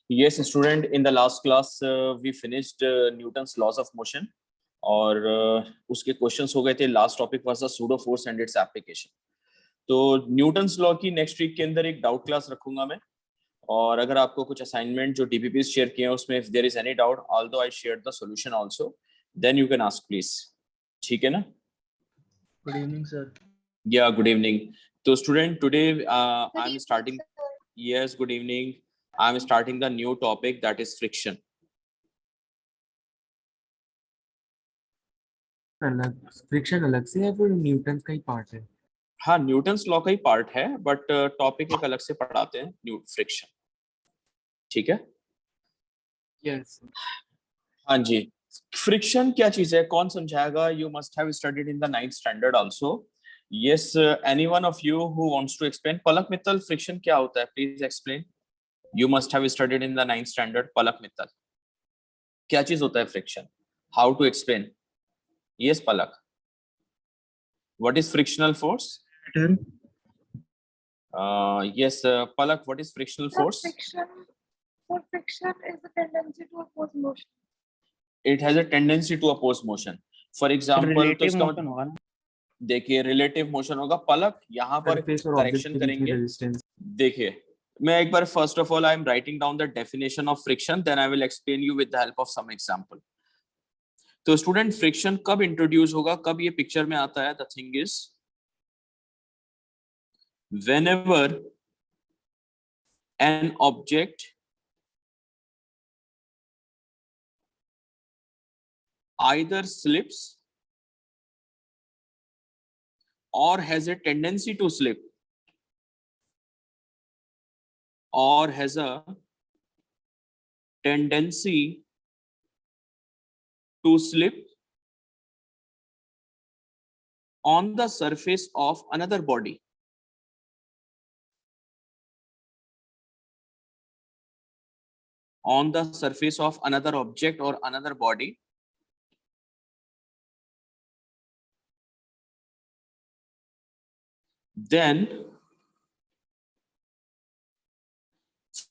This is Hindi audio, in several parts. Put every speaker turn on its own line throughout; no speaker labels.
Yes, student, in the last class we finished Newton's laws of motion और उसके क्वेश्चंस हो गए थे. Last topic was the pseudo force and its application. तो न्यूटन्स लॉ की नेक्स्ट वीक के अंदर एक डाउट क्लास रखूंगा मैं. और अगर आपको कुछ असाइनमेंट जो डीपीपी शेयर किए हैं उसमें if there is any doubt, although I shared the solution also, then you can ask please. ठीक है ना?
Good evening sir.
या गुड इवनिंग. तो student, today I am starting. Yes, good evening. I am starting the new topic, that is friction.
Friction अलग से है फिर न्यूटन का ही पार्ट है?
हाँ, न्यूटन्स लॉ का ही पार्ट है, बट टॉपिक एक अलग से पढ़ाते हैं, न्यू फ्रिक्शन. ठीक है?
यस.
हाँ जी. फ्रिक्शन क्या चीज है, कौन समझाएगा? You must have studied in the 9th standard also. Yes, anyone of you who wants to explain? Palak Mittal, friction क्या होता है? Please explain. You must have studied in the 9th standard. Palak Mittal, क्या चीज होता है friction? How to explain? Yes, Palak. What is frictional force? Yes, Palak. What is frictional force?
Friction is a tendency to oppose motion.
It has a tendency to oppose motion. For example, तो इसका मतलब देखिए रिलेटिव मोशन होगा. पलक यहाँ पर करेक्शन करेंगे. देखिए, मैं एक बार first of all I am writing down the definition of friction, then I will explain you with the help of some example. तो स्टूडेंट, फ्रिक्शन कब इंट्रोड्यूस होगा, कब ये पिक्चर में आता है? The thing is whenever an object either slips or has a tendency to slip or has a tendency to slip on the surface of another body. On the surface of another object or another body, then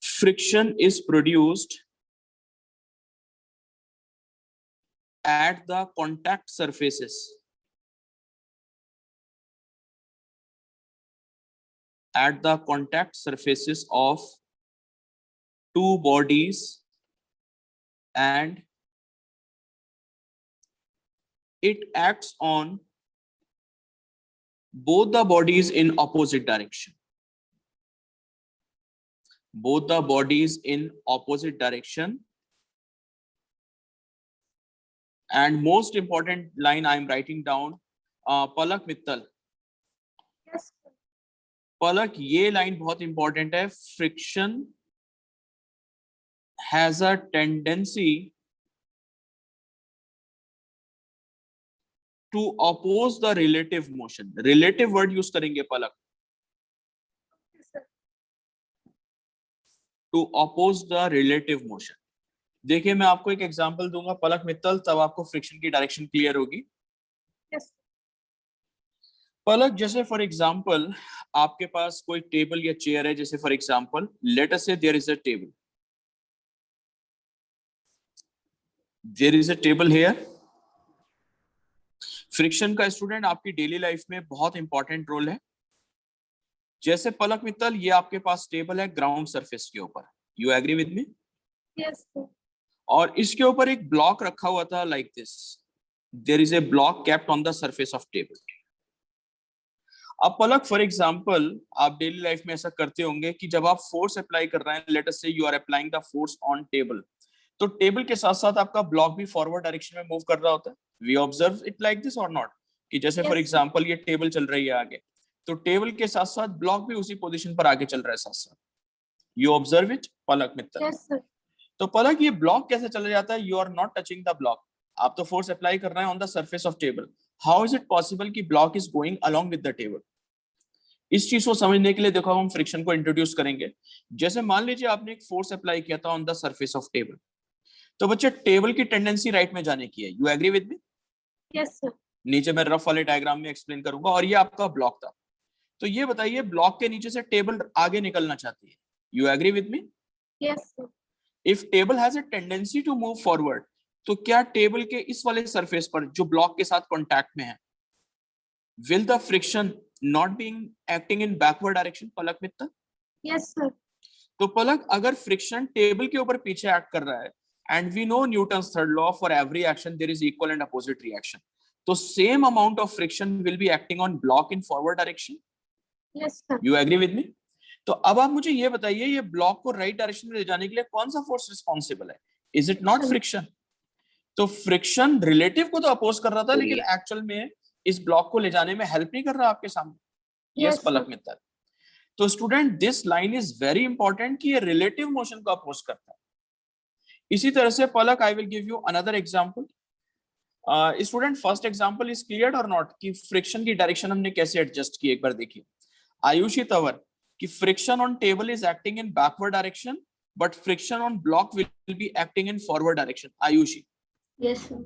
friction is produced at the contact surfaces. At the contact surfaces of two bodies, and it acts on both the bodies in opposite direction. Both the bodies in opposite direction. And most important line I am writing down, Palak Mittal.
Yes.
Palak, ये line बहुत important है. Friction has a tendency to oppose the relative motion. Relative word use करेंगे पलक. To oppose the relative motion. देखिए, मैं आपको एक एग्जांपल दूंगा पलक मित्तल, तब आपको फ्रिक्शन की डायरेक्शन क्लियर होगी.
Yes.
पलक, जैसे फॉर एग्जांपल आपके पास कोई टेबल या चेयर है. जैसे for example let us say there is a table. There is a table here. Friction का स्टूडेंट आपकी डेली लाइफ में बहुत इंपॉर्टेंट रोल है. जैसे पलक मित्तल, ये आपके पास टेबल है ग्राउंड सरफेस के ऊपर. You agree with me?
Yes, sir.
और इसके ऊपर एक ब्लॉक रखा हुआ था like this. There is a block kept on the surface of table. अब पलक, फॉर एग्जांपल आप डेली लाइफ में ऐसा करते होंगे कि जब आप फोर्स अप्लाई कर रहे हैं, let us say you are applying the force on table, तो टेबल के साथ साथ आपका ब्लॉक भी फॉरवर्ड डायरेक्शन में मूव कर रहा होता है. We observe it like this और नॉट? कि जैसे फॉर एग्जांपल ये टेबल चल रही है आगे, तो टेबल के साथ साथ ब्लॉक भी उसी पोजीशन पर आगे चल रहा है साथ साथ. You observe it Palak Mittal?
Yes, sir.
तो पलक, ये ब्लॉक कैसे चला जाता है? You are not touching the block. आप तो फोर्स अप्लाई कर रहे हैं on the surface of table. How is it possible कि block is going along with the table? इस चीज को समझने के लिए देखो हम फ्रिक्शन को इंट्रोड्यूस करेंगे. जैसे मान लीजिए आपने एक फोर्स अप्लाई किया था on the surface of table, तो बच्चे टेबल की टेंडेंसी राइट में जाने की है. You agree with me?
Yes, sir.
नीचे मैं रफ वाले डायग्राम में एक्सप्लेन करूंगा. और ये आपका ब्लॉक था. तो ये बताइए, ब्लॉक के नीचे से टेबल आगे निकलना चाहती है. You agree with me?
Yes, sir.
If table has a tendency to move forward, तो क्या टेबल के इस वाले सरफेस पर जो ब्लॉक के साथ कांटेक्ट में है, will the friction not being acting in backward direction? Palak Mittal,
Yes, sir.
तो पलक अगर फ्रिक्शन टेबल के ऊपर पीछे एक्ट कर रहा है, and we know Newton's third law, for every action there is equal and opposite reaction, तो same amount of friction will be acting on block in forward direction.
Yes, sir.
You agree with me? तो अब आप मुझे ये बताइए, ये ब्लॉक को राइट डायरेक्शन में ले जाने के लिए कौन सा फोर्स रिस्पॉन्सिबल है? Is it not friction? तो फ्रिक्शन रिलेटिव को तो अपोज कर रहा था, लेकिन एक्चुअल में इस ब्लॉक को ले जाने में हेल्प नहीं कर रहा आपके सामने. Yes
Yes,
Palak
sir.
Mittal. तो student this line is very important कि ये रिलेटिव मोशन को अपोज करता है. इसी तरह से Palak, I will give you another example. Student first example is clear और नॉट, कि फ्रिक्शन की डायरेक्शन हमने कैसे एडजस्ट की, एक बार देखिए. आयुषी तंवर, कि friction on table is acting in backward direction, but friction on block will be acting in forward direction. Ayushi.
Yes, sir.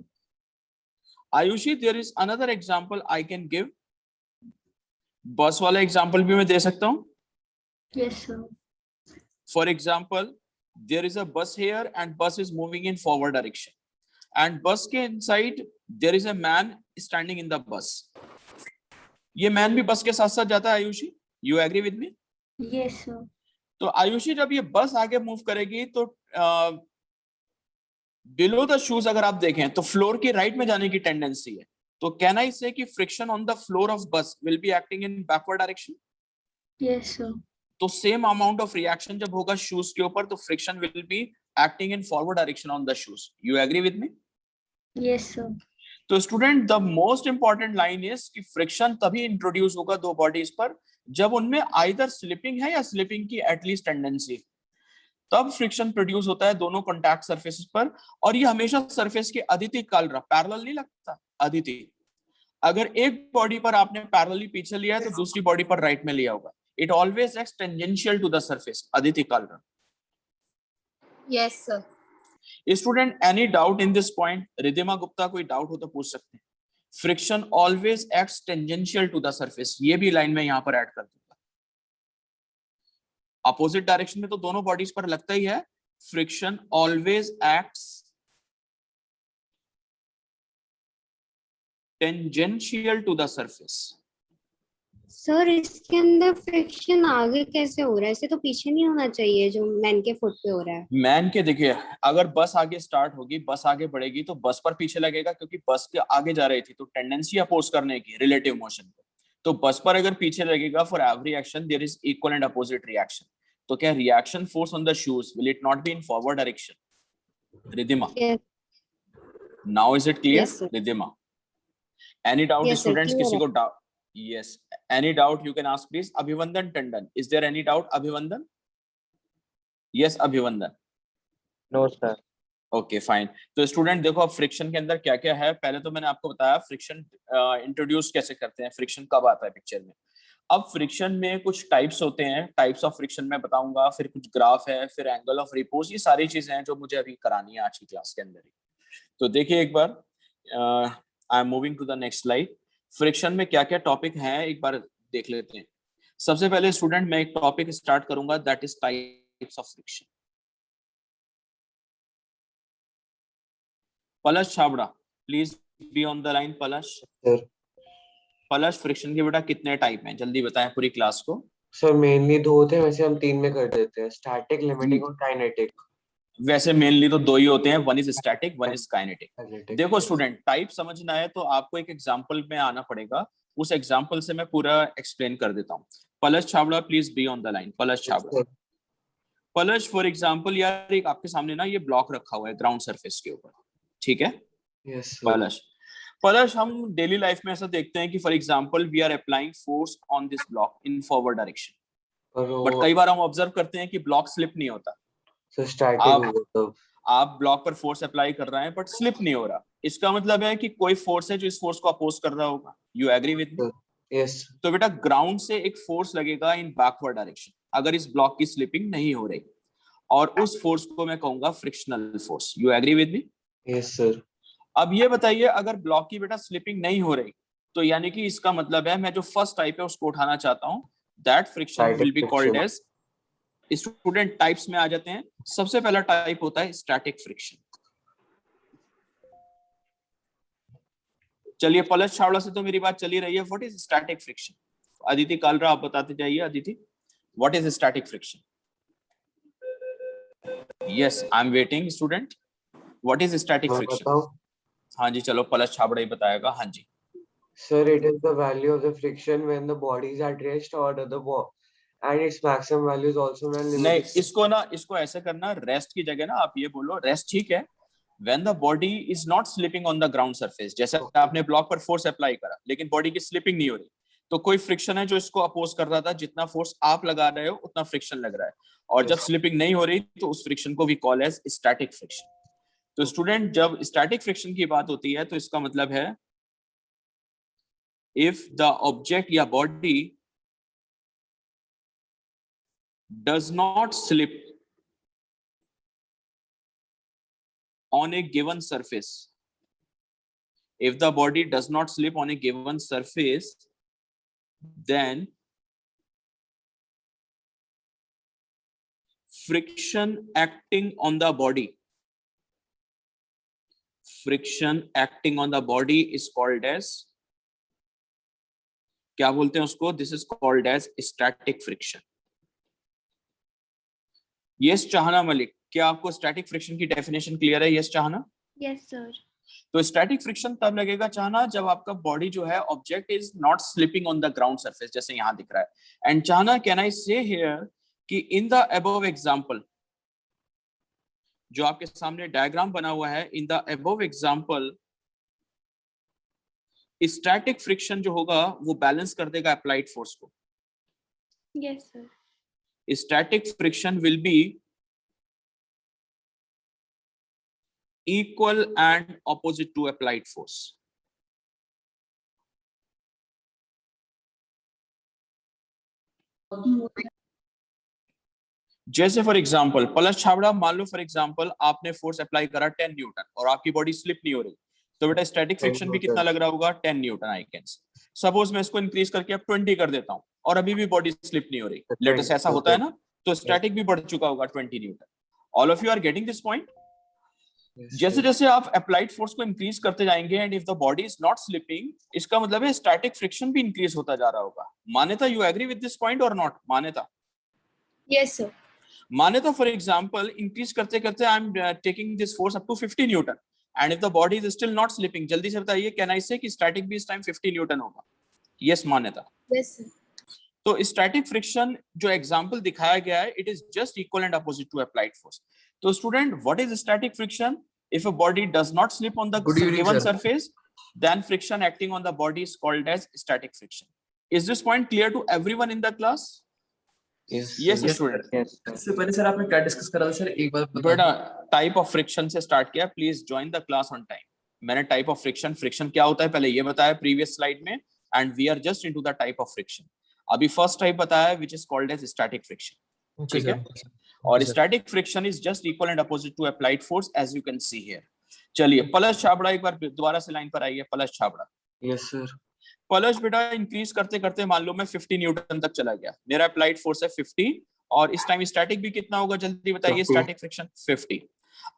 Ayushi, there is another example I can give. Bus वाला एग्जांपल भी मैं दे सकता हूं.
Yes, sir.
For example, there is a bus here and bus is moving in forward direction. And bus के inside there is a man standing in the bus. ये man भी बस के साथ साथ जाता है Ayushi. You agree with me?
Yes, sir.
तो आयुषी जब ये बस आगे मूव करेगी तो बिलो द शूज अगर आप देखें तो फ्लोर की राइट में जाने की टेंडेंसी है. तो कैन आई से कि friction on the floor of bus will be acting in backward direction?
Yes, sir.
तो सेम अमाउंट ऑफ रिएक्शन जब होगा शूज के ऊपर, तो friction will be acting in forward direction on the shoes. You agree with me?
Yes, sir.
तो student the most important line is कि फ्रिक्शन तभी इंट्रोड्यूस होगा दो बॉडीज पर जब उनमें आइदर स्लिपिंग है या स्लिपिंग की एटलीस्ट टेंडेंसी, तब फ्रिक्शन प्रोड्यूस होता है दोनों कॉन्टैक्ट सरफेसेस पर. और ये हमेशा सरफेस के अदिति काल रहा, पैरेलल नहीं लगता. अदिति, अगर एक बॉडी पर आपने पैरेलली पीछे लिया है तो दूसरी बॉडी पर राइट में लिया होगा. It always acts tangential to the surface. Aditi Kalra.
Yes, sir.
Student, any doubt in this point? Ridhima Gupta, कोई doubt हो तो पूछ सकते हैं. Friction always acts tangential to the surface. ये भी लाइन में यहाँ पर ऐड कर दूंगा. Opposite direction में तो दोनों बॉडीज पर लगता ही है. Friction always acts tangential to the surface.
Sir इसके अंदर फ्रिक्शन आगे कैसे हो रहा है? इसे तो पीछे नहीं होना चाहिए जो मैन के फुट पे हो रहा है.
मैन के देखिए, अगर बस आगे स्टार्ट होगी, बस आगे बढ़ेगी तो बस पर पीछे लगेगा, क्योंकि बस के आगे जा रही थी तो टेंडेंसी अपोज करने की रिलेटिव मोशन को. तो बस पर अगर पीछे लगेगा, for every action there is equal and opposite reaction. तो क्या reaction force on the shoes will it not be in forward direction? Ridhima, now is it clear? Ridhima, any doubt students? किसी को doubt? Yes. Any doubt you can ask, please. Abhivandan Tandon. Is there any doubt, Abhivandan? Yes, Abhivandan.
No sir.
Okay, fine. तो स्टूडेंट देखो, अब फ्रिक्शन के अंदर क्या क्या है. पहले तो मैंने आपको बताया फ्रिक्शन इंट्रोड्यूस कैसे करते हैं, फ्रिक्शन कब आता है पिक्चर में. अब फ्रिक्शन में कुछ टाइप्स होते हैं, टाइप्स ऑफ फ्रिक्शन में बताऊंगा, फिर कुछ ग्राफ है, फिर एंगल ऑफ रिपोज, ये सारी चीजें हैं जो मुझे अभी करानी है आज की क्लास के अंदर ही. तो देखिए एक बार, I am moving to the next slide. Friction में क्या क्या टॉपिक हैं एक बार देख लेते हैं. सबसे पहले स्टूडेंट मैं एक टॉपिक स्टार्ट करूंगा, that is types of friction. Palash Chhabra, please be on the line. Palash
sir.
Palash, friction के बेटा कितने टाइप हैं, जल्दी बताएं पूरी क्लास को.
सर मेनली दो होते हैं, वैसे हम तीन में कर देते हैं, स्टैटिक, लिमिटिंग और काइनेटिक.
वैसे मेनली तो दो ही होते हैं, one is static, one is kinetic. देखो स्टूडेंट, टाइप समझना है तो आपको एक एग्जांपल में आना पड़ेगा, उस एग्जांपल से मैं पूरा एक्सप्लेन कर देता हूँ. Palash Chhabra, please be on the line. Palash Chhabra. Palash, for example यार, एक आपके सामने ना ये ब्लॉक रखा हुआ है ग्राउंड सरफेस के ऊपर, ठीक है?
यस
पलश. पलश, हम डेली लाइफ में ऐसा देखते हैं कि for example we are applying force on this block in forward direction, but कई बार हम ऑब्जर्व करते हैं कि ब्लॉक स्लिप नहीं होता.
सर स्टैटिक,
आप ब्लॉक पर फोर्स अप्लाई कर रहे हैं बट स्लिप नहीं हो रहा. इसका मतलब है कि कोई फोर्स है जो इस फोर्स को अपोज कर रहा होगा. You agree with me?
Yes.
तो बेटा ग्राउंड से एक फोर्स लगेगा इन बैकवर्ड डायरेक्शन अगर इस ब्लॉक की स्लिपिंग नहीं हो रही, और उस फोर्स को मैं कहूंगा frictional force. You agree with me?
Yes sir.
अब ये बताइए, अगर ब्लॉक की बेटा स्लिपिंग नहीं हो रही तो यानी कि इसका मतलब है मैं जो फर्स्ट टाइप है उसको उठाना चाहता हूं, that friction will be called as student types में आ जाते हैं। सबसे पहला टाइप होता है स्टैटिक फ्रिक्शन। चलिए पलश छावड़ा से तो मेरी बात चली रही है। What is static friction? Aditi Kalra आप बताते जाइए। Aditi, what is static friction? Yes, I am waiting student. What is static
मैं
फ्रिक्शन?
बताऊं?
हाँ जी, चलो पलश छाबड़ा ही बताएगा। हाँ जी।
Sir, it is the value of the friction when the body is at rest or and its maximum value is also when
नहीं,
limiting.
इसको ऐसे करना, रेस्ट की जगह ना आप ये बोलो, रेस्ट ठीक है, when the body is not slipping on the ground surface। जैसे आपने ब्लॉक पर फोर्स अप्लाई करा लेकिन बॉडी की स्लिपिंग नहीं हो रही, तो कोई फ्रिक्शन है जो इसको अपोज कर रहा था। जितना फोर्स आप लगा रहे हो उतना फ्रिक्शन लग रहा है, और जब स्लिपिंग नहीं हो रही तो उस फ्रिक्शन को we call as static friction. तो स्टूडेंट, जब स्टैटिक फ्रिक्शन की बात होती है तो इसका मतलब है इफ द ऑब्जेक्ट या body does not slip on a given surface, if the body does not slip on a given surface, then friction acting on the body is called as, क्या बोलते हैं उसको? This is called as static friction। Yes Chahna Malik, क्या आपको स्टैटिक फ्रिक्शन की डेफिनेशन क्लियर है? यस चाहना?
Yes, sir.
तो स्टैटिक फ्रिक्शन तब लगेगा चाहना जब आपका बॉडी जो है, object is not slipping on the ground surface, जैसे यहां दिख रहा है। एंड चाहना, कैन आई से हियर कि इन द अबव एग्जांपल, जो आपके सामने डायग्राम बना हुआ है, in the above example static friction जो होगा वो बैलेंस कर देगा अप्लाइड फोर्स को।
Yes, sir.
Static friction will be equal and opposite to applied force। जैसे फॉर एग्जांपल पलश छाबड़ा, मान लो फॉर एग्जांपल आपने फोर्स अप्लाई करा 10 न्यूटन और आपकी बॉडी स्लिप नहीं हो रही, तो बेटा स्टैटिक फ्रिक्शन भी कितना लग रहा होगा? 10 न्यूटन। आई कैन सपोज मैं इसको इंक्रीज करके अब 20 कर देता हूं और अभी भी बॉडी स्लिप नहीं हो रही, लेटेस्ट ऐसा होता है ना, तो स्टैटिक भी बढ़ चुका होगा 20 newton. All of you are getting this point? जैसे जैसे आप अप्लाइड फोर्स को इंक्रीज करते जाएंगे and if the body is not slipping, इसका मतलब है स्टैटिक फ्रिक्शन भी इंक्रीज होता जा रहा होगा। Manyata, you agree with this point और not? Manyata?
Yes, sir.
Manyata, for example increase करते करते I am taking this force up to 50 newton and if the body is still not slipping, जल्दी से बताइए, कैन आई से कि स्टैटिक भी इस टाइम 50 न्यूटन होगा? यस मान्यता?
Yes, sir.
तो स्टैटिक फ्रिक्शन जो एग्जांपल दिखाया गया है, it is just equal and opposite to applied force. तो student, what is static friction? If a body does not slip on the given surface, then friction acting on the body is called as static friction। Is this point clear to everyone in the class? Yes, student।
इससे पहले सर आपने क्या डिस्कस करा था सर, एक बार बता
बेटा टाइप ऑफ फ्रिक्शन से स्टार्ट किया। Please join the class on time. मैंने टाइप ऑफ फ्रिक्शन क्या होता है पहले ये बताया प्रीवियस स्लाइड में, and we are just into the type of friction. अभी फर्स्ट टाइप बताया which is called as static friction. ठीक है? और static friction is just equal and opposite to applied force as you can see here. चलिए पलश छाबड़ा एक बार दोबारा से लाइन पर आइए। पलश छाबड़ा।
Yes sir.
पलश बेटा इंक्रीज करते करते मान लो मैं 50 न्यूटन तक चला गया, मेरा अप्लाइड फोर्स है 50 और इस टाइम स्टैटिक भी कितना होगा जल्दी बताइए? Static friction 50।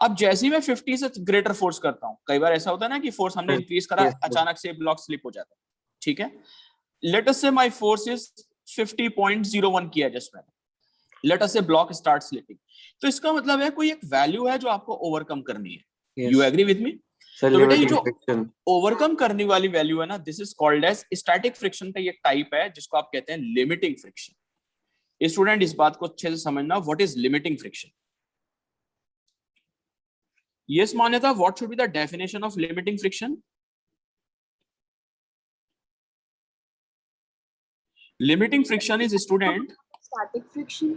अब जैसे ही मैं 50 से ग्रेटर फोर्स करता हूं, कई बार ऐसा होता है ना कि फोर्स हमने इंक्रीज करा, अचानक से ब्लॉक स्लिप हो जाता है। ठीक है? लेट अस से माय फोर्स इज 50.01 किया जस्ट मैंने, लेट अस से ब्लॉक स्टार्ट स्लिपिंग। तो इसका मतलब है कोई एक वैल्यू है जो आपको ओवरकम करनी है। You agree with me? तो बेटा ये जो ओवरकम करने वाली वैल्यू है ना, this is called as static friction का ये टाइप है जिसको आप कहते हैं लिमिटिंग फ्रिक्शन। स्टूडेंट इस बात को अच्छे से समझना, what is limiting friction? Yes Manyata, what should be the definition of limiting friction? Limiting friction is, student,
Static friction.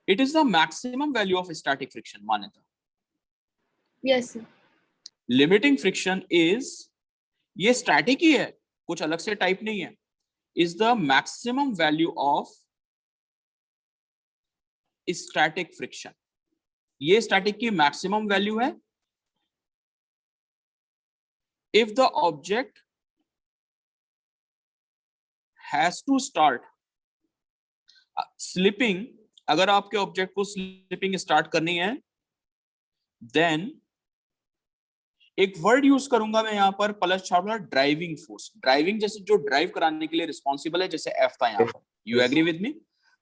it is the maximum value of static friction। मान्यता?
Yes, sir.
Limiting friction is, ये static ही है, कुछ अलग से टाइप नहीं है, is the maximum value of static friction। ये static की maximum value है if the object has to start slipping अगर आपके ऑब्जेक्ट को स्लिपिंग स्टार्ट करनी है, देन एक वर्ड यूज करूंगा मैं यहाँ पर प्लस छाड़ा, ड्राइविंग फोर्स। ड्राइविंग जैसे जो ड्राइव कराने के लिए रिस्पॉन्सिबल है, जैसे एफ था यहाँ पर। You agree with me?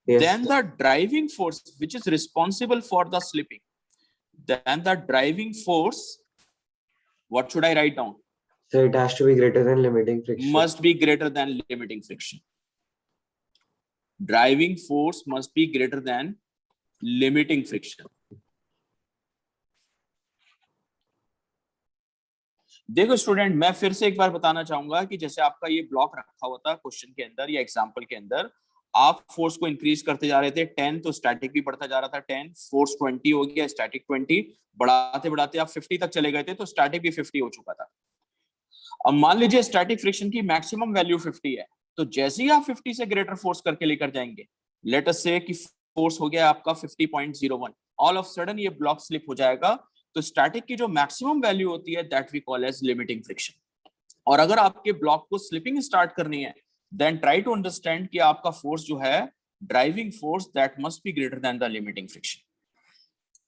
Yes.
Then the driving force which is responsible for the slipping, then the driving force, what should I write down?
So it has to be greater than limiting friction.
Must be greater than limiting friction. Driving force must be greater than limiting friction. देखो स्टूडेंट, मैं फिर से एक बार बताना चाहूंगा कि जैसे आपका ये ब्लॉक रखा हुआ था क्वेश्चन के अंदर या एग्जांपल के अंदर, आप फोर्स को इंक्रीज करते जा रहे थे 10, तो स्टैटिक भी बढ़ता जा रहा था 10, फोर्स 20 हो गया, स्टैटिक 20, बढ़ाते बढ़ाते आप 50 तक चले गए थे, तो स्टैटिक भी 50 हो चुका था। अब मान लीजिए स्टैटिक फ्रिक्शन की मैक्सिमम वैल्यू 50 है, तो जैसे ही आप 50 से ग्रेटर फोर्स करके लेकर जाएंगे, लेट अस से कि फोर्स हो गया आपका 50.01, ऑल ऑफ सडन ये ब्लॉक स्लिप हो जाएगा, तो स्टैटिक की जो मैक्सिमम वैल्यू होती है that we call as limiting friction. और अगर आपके ब्लॉक को स्लिपिंग स्टार्ट करनी है, then try to understand कि आपका फोर्स जो है driving force that must be greater than the limiting friction.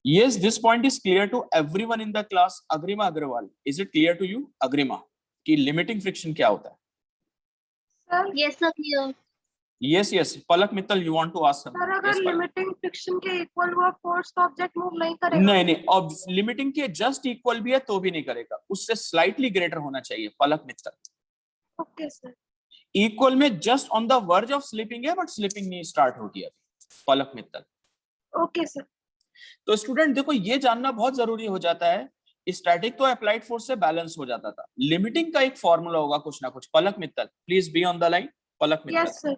Yes, this point is clear to everyone in the class. Agrima Agrawal, is it clear to you? Agrima, कि limiting friction क्या होता है?
Sir
Yes, sir, clear.
Yes, yes. Palak Mittal, you want to ask something?
Sir अगर
Yes, Palak.
लिमिटिंग फ्रिक्शन के इक्वल हुआ फोर्स तो ऑब्जेक्ट मूव नहीं करेगा।
नहीं नहीं, अब लिमिटिंग के जस्ट इक्वल भी है तो भी नहीं करेगा, उससे स्लाइटली ग्रेटर होना चाहिए। Palak Mittal,
okay sir.
Equal में just on the verge of slipping है, बट स्लिपिंग नहीं स्टार्ट होगी अभी। Palak Mittal,
okay sir.
तो स्टूडेंट देखो, ये जानना बहुत जरूरी हो जाता है, स्टैटिक तो अप्लाइड फोर्स से बैलेंस हो जाता था, लिमिटिंग का एक फॉर्मूला होगा कुछ ना कुछ। Palak Mittal, please be on the line. Palak Mittal,
yes sir.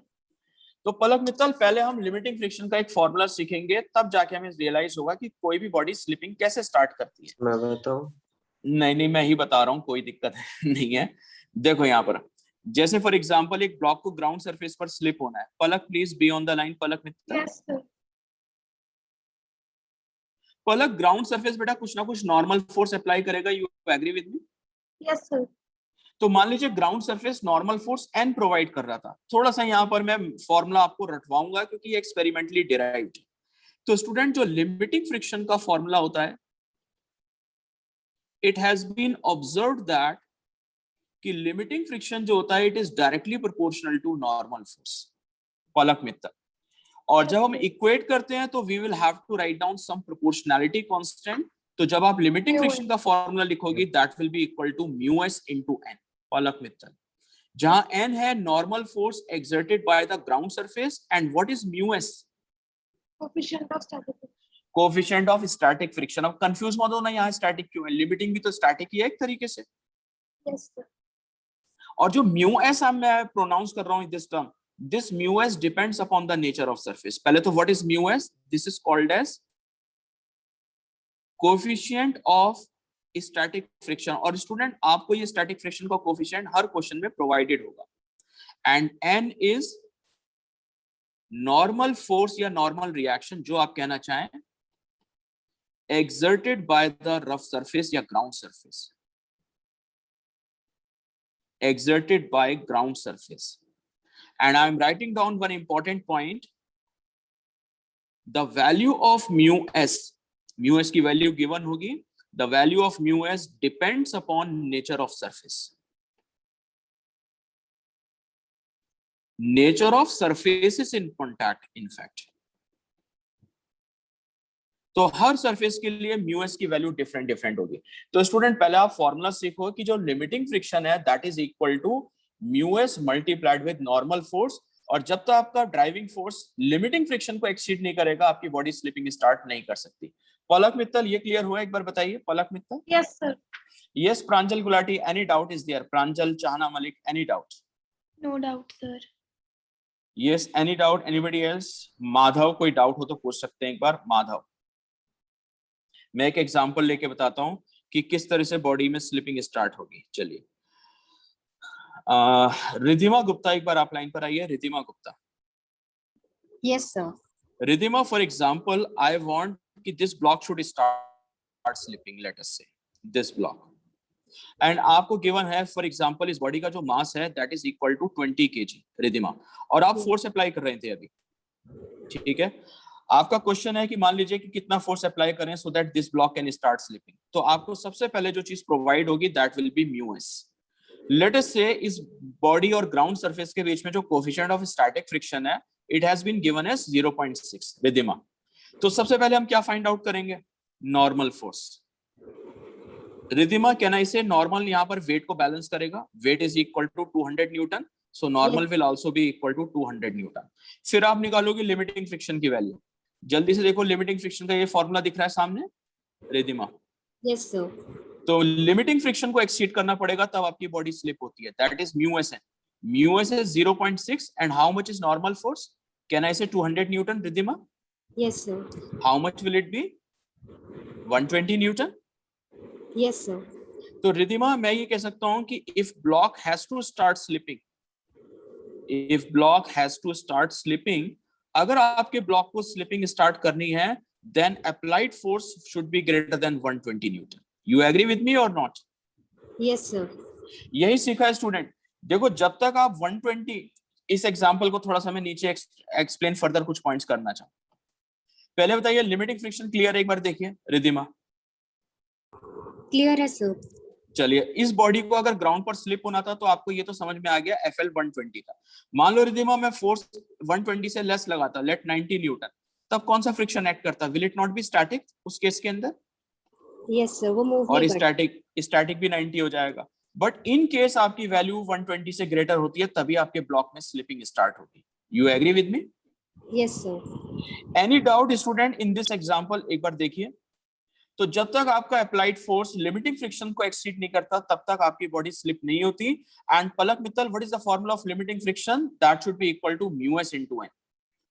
तो पलक मित्तल, पहले हम लिमिटिंग फ्रिक्शन का एक फॉर्मूला सीखेंगे, तब जाके हमें रियलाइज होगा कि कोई भी बॉडी स्लिपिंग कैसे स्टार्ट करती है।
मैं बताऊं?
नहीं नहीं, मैं ही बता रहा हूँ, कोई दिक्कत नहीं है। देखो यहाँ पर, जैसे फॉर एग्जांपल एक ब्लॉक को ग्राउंड सरफेस पर स्लिप होना है। Palak please be on the line. Palak Mittal,
yes sir.
Palak ground surface बेटा कुछ ना कुछ नॉर्मल फोर्स अप्लाई करेगा। You agree with me?
Yes sir.
तो मान लीजिए ground surface normal force n provide कर रहा था। थोड़ा सा यहाँ पर मैं फॉर्मूला आपको रटवाऊंगा क्योंकि ये एक्सपेरिमेंटली डिराइव्ड। तो स्टूडेंट, जो लिमिटिंग फ्रिक्शन का फॉर्मूला होता है, it has been observed that कि लिमिटिंग फ्रिक्शन जो होता है it is directly proportional to normal force. Palak Mittal, और जब हम इक्वेट करते हैं तो we will have to write down some proportionality constant. तो जब आप लिमिटिंग फ्रिक्शन का फॉर्मूला लिखोगी that will be equal to mu S into N. Palak Mittal, जहां n है normal force exerted by the ground surface, and what is mu S?
Coefficient of static.
Coefficient of static friction. अब कंफ्यूज मत होना, यहाँ स्टैटिक क्यों है, लिमिटिंग भी तो स्टैटिक ही है एक तरीके से।
Yes sir.
और जो म्यू एस मैं प्रोनाउंस कर रहा हूं this term, this mu s depends upon the nature of surface. पहले तो what is mu s? This is called as coefficient of static friction. और स्टूडेंट, आपको ये static friction का coefficient हर क्वेश्चन में प्रोवाइडेड होगा, and n is normal force या normal reaction, जो आप कहना चाहें, exerted by the rough surface या ground surface, exerted by ground surface. And I am writing down one important point. The value of mu s की value given होगी. The value of mu s depends upon nature of surface. Nature of surface is in contact, in fact. तो हर सरफेस के लिए mu s की वैल्यू डिफरेंट होगी। तो स्टूडेंट, पहले आप फॉर्मूला सीखो कि जो लिमिटिंग फ्रिक्शन है that is equal to mu s multiplied with normal force, और जब तक आपका ड्राइविंग फोर्स लिमिटिंग फ्रिक्शन को एक्सीड नहीं करेगा आपकी बॉडी स्लिपिंग स्टार्ट नहीं कर सकती। पलक मित्तल, ये क्लियर हुआ? एक बार बताइए Palak Mittal.
Yes sir.
Yes Pranjal Gulati, any doubt is there? Pranjal Chahna Malik, any doubt?
No doubt, sir.
Yes, any doubt? Anybody else? Madhav, कोई डाउट हो तो पूछ सकते हैं एक बार। माधव, मैं एक एग्जांपल लेके बताता हूं कि किस तरह से बॉडी में स्लिपिंग स्टार्ट होगी। चलिए, रिधिमा गुप्ता, एक बार आप लाइन पर आइए। Ridhima Gupta.
Yes, sir.
Ridhima, for example I want कि this block should start slipping, let us say this block, and आपको गिवन है फॉर एग्जांपल इस बॉडी का जो मास है that is equal to 20 kg। Ridhima, और आप फोर्स अप्लाई कर रहे थे अभी, ठीक है? आपका क्वेश्चन है कि मान लीजिए कि कितना फोर्स अप्लाई करें so that this block can start slipping, तो आपको सबसे पहले जो चीज प्रोवाइड होगी that will be mu s. Let us say इस बॉडी और ग्राउंड सरफेस के बीच में जो कोफिशिएंट ऑफ स्टैटिक फ्रिक्शन है it has been given as 0.6 Riddhima. तो सबसे पहले हम क्या फाइंड आउट करेंगे? Normal force. Riddhima can I say normal यहाँ पर वेट को बैलेंस करेगा, weight is equal to 200 newton, so normal will also be equal to 200 newton. फिर आप निकालोगे लिमिटिंग फ्रिक्शन की वैल्यू। जल्दी से देखो, लिमिटिंग फ्रिक्शन का ये फॉर्मूला दिख रहा है सामने रिद्धिमा।
Yes sir.
तो लिमिटिंग फ्रिक्शन को एक्सीड करना पड़ेगा तब आपकी बॉडी स्लिप होती है, that is mu S N. Mu S is 0.6 and how much is normal force? Can I say 200 newton Riddhima?
Yes sir.
How much will it be? 120 newton.
Yes sir.
तो रिद्धिमा मैं ये कह सकता हूं कि if block has to start slipping, if block has to start slipping, अगर आपके ब्लॉक को स्लिपिंग स्टार्ट करनी है then applied force should be greater than 120 newton. You agree with me or not?
Yes sir.
यही सीखा है स्टूडेंट। देखो जब तक आप 120, इस एग्जांपल को थोड़ा सा मैं नीचे एक्सप्लेन फर्दर कुछ पॉइंट्स करना चाहूँ। पहले बताइए लिमिटिंग फ्रिक्शन क्लियर है? एक बार देखिए रिद्धिमा।
क्लियर है सर।
चलिए, इस बॉडी को अगर ग्राउंड पर स्लिप होना था तो आपको ये तो समझ में आ गया FL 120 का। मान लो रिद्धिमा मैं फोर्स 120 से लेस लगाता, लेट 90 न्यूटन, तब कौन सा फ्रिक्शन एक्ट करता? Will it not be static उस केस के अंदर?
यस सर, वो मूव
और
नहीं करता।
स्टैटिक भी 90 हो जाएगा। बट इन केस आपकी वैल्यू 120 से ग्रेटर होती है तभी आपके ब्लॉक में स्लिपिंग स्टार्ट होगी। You agree with me?
Yes sir.
Any doubt student in this example? एक बार देखिए। तो जब तक आपका अप्लाइड फोर्स लिमिटिंग फ्रिक्शन को एक्सीड नहीं करता तब तक आपकी बॉडी स्लिप नहीं होती। And Palak Mittal, what is the formula of limiting friction? That should be equal to mu S into N.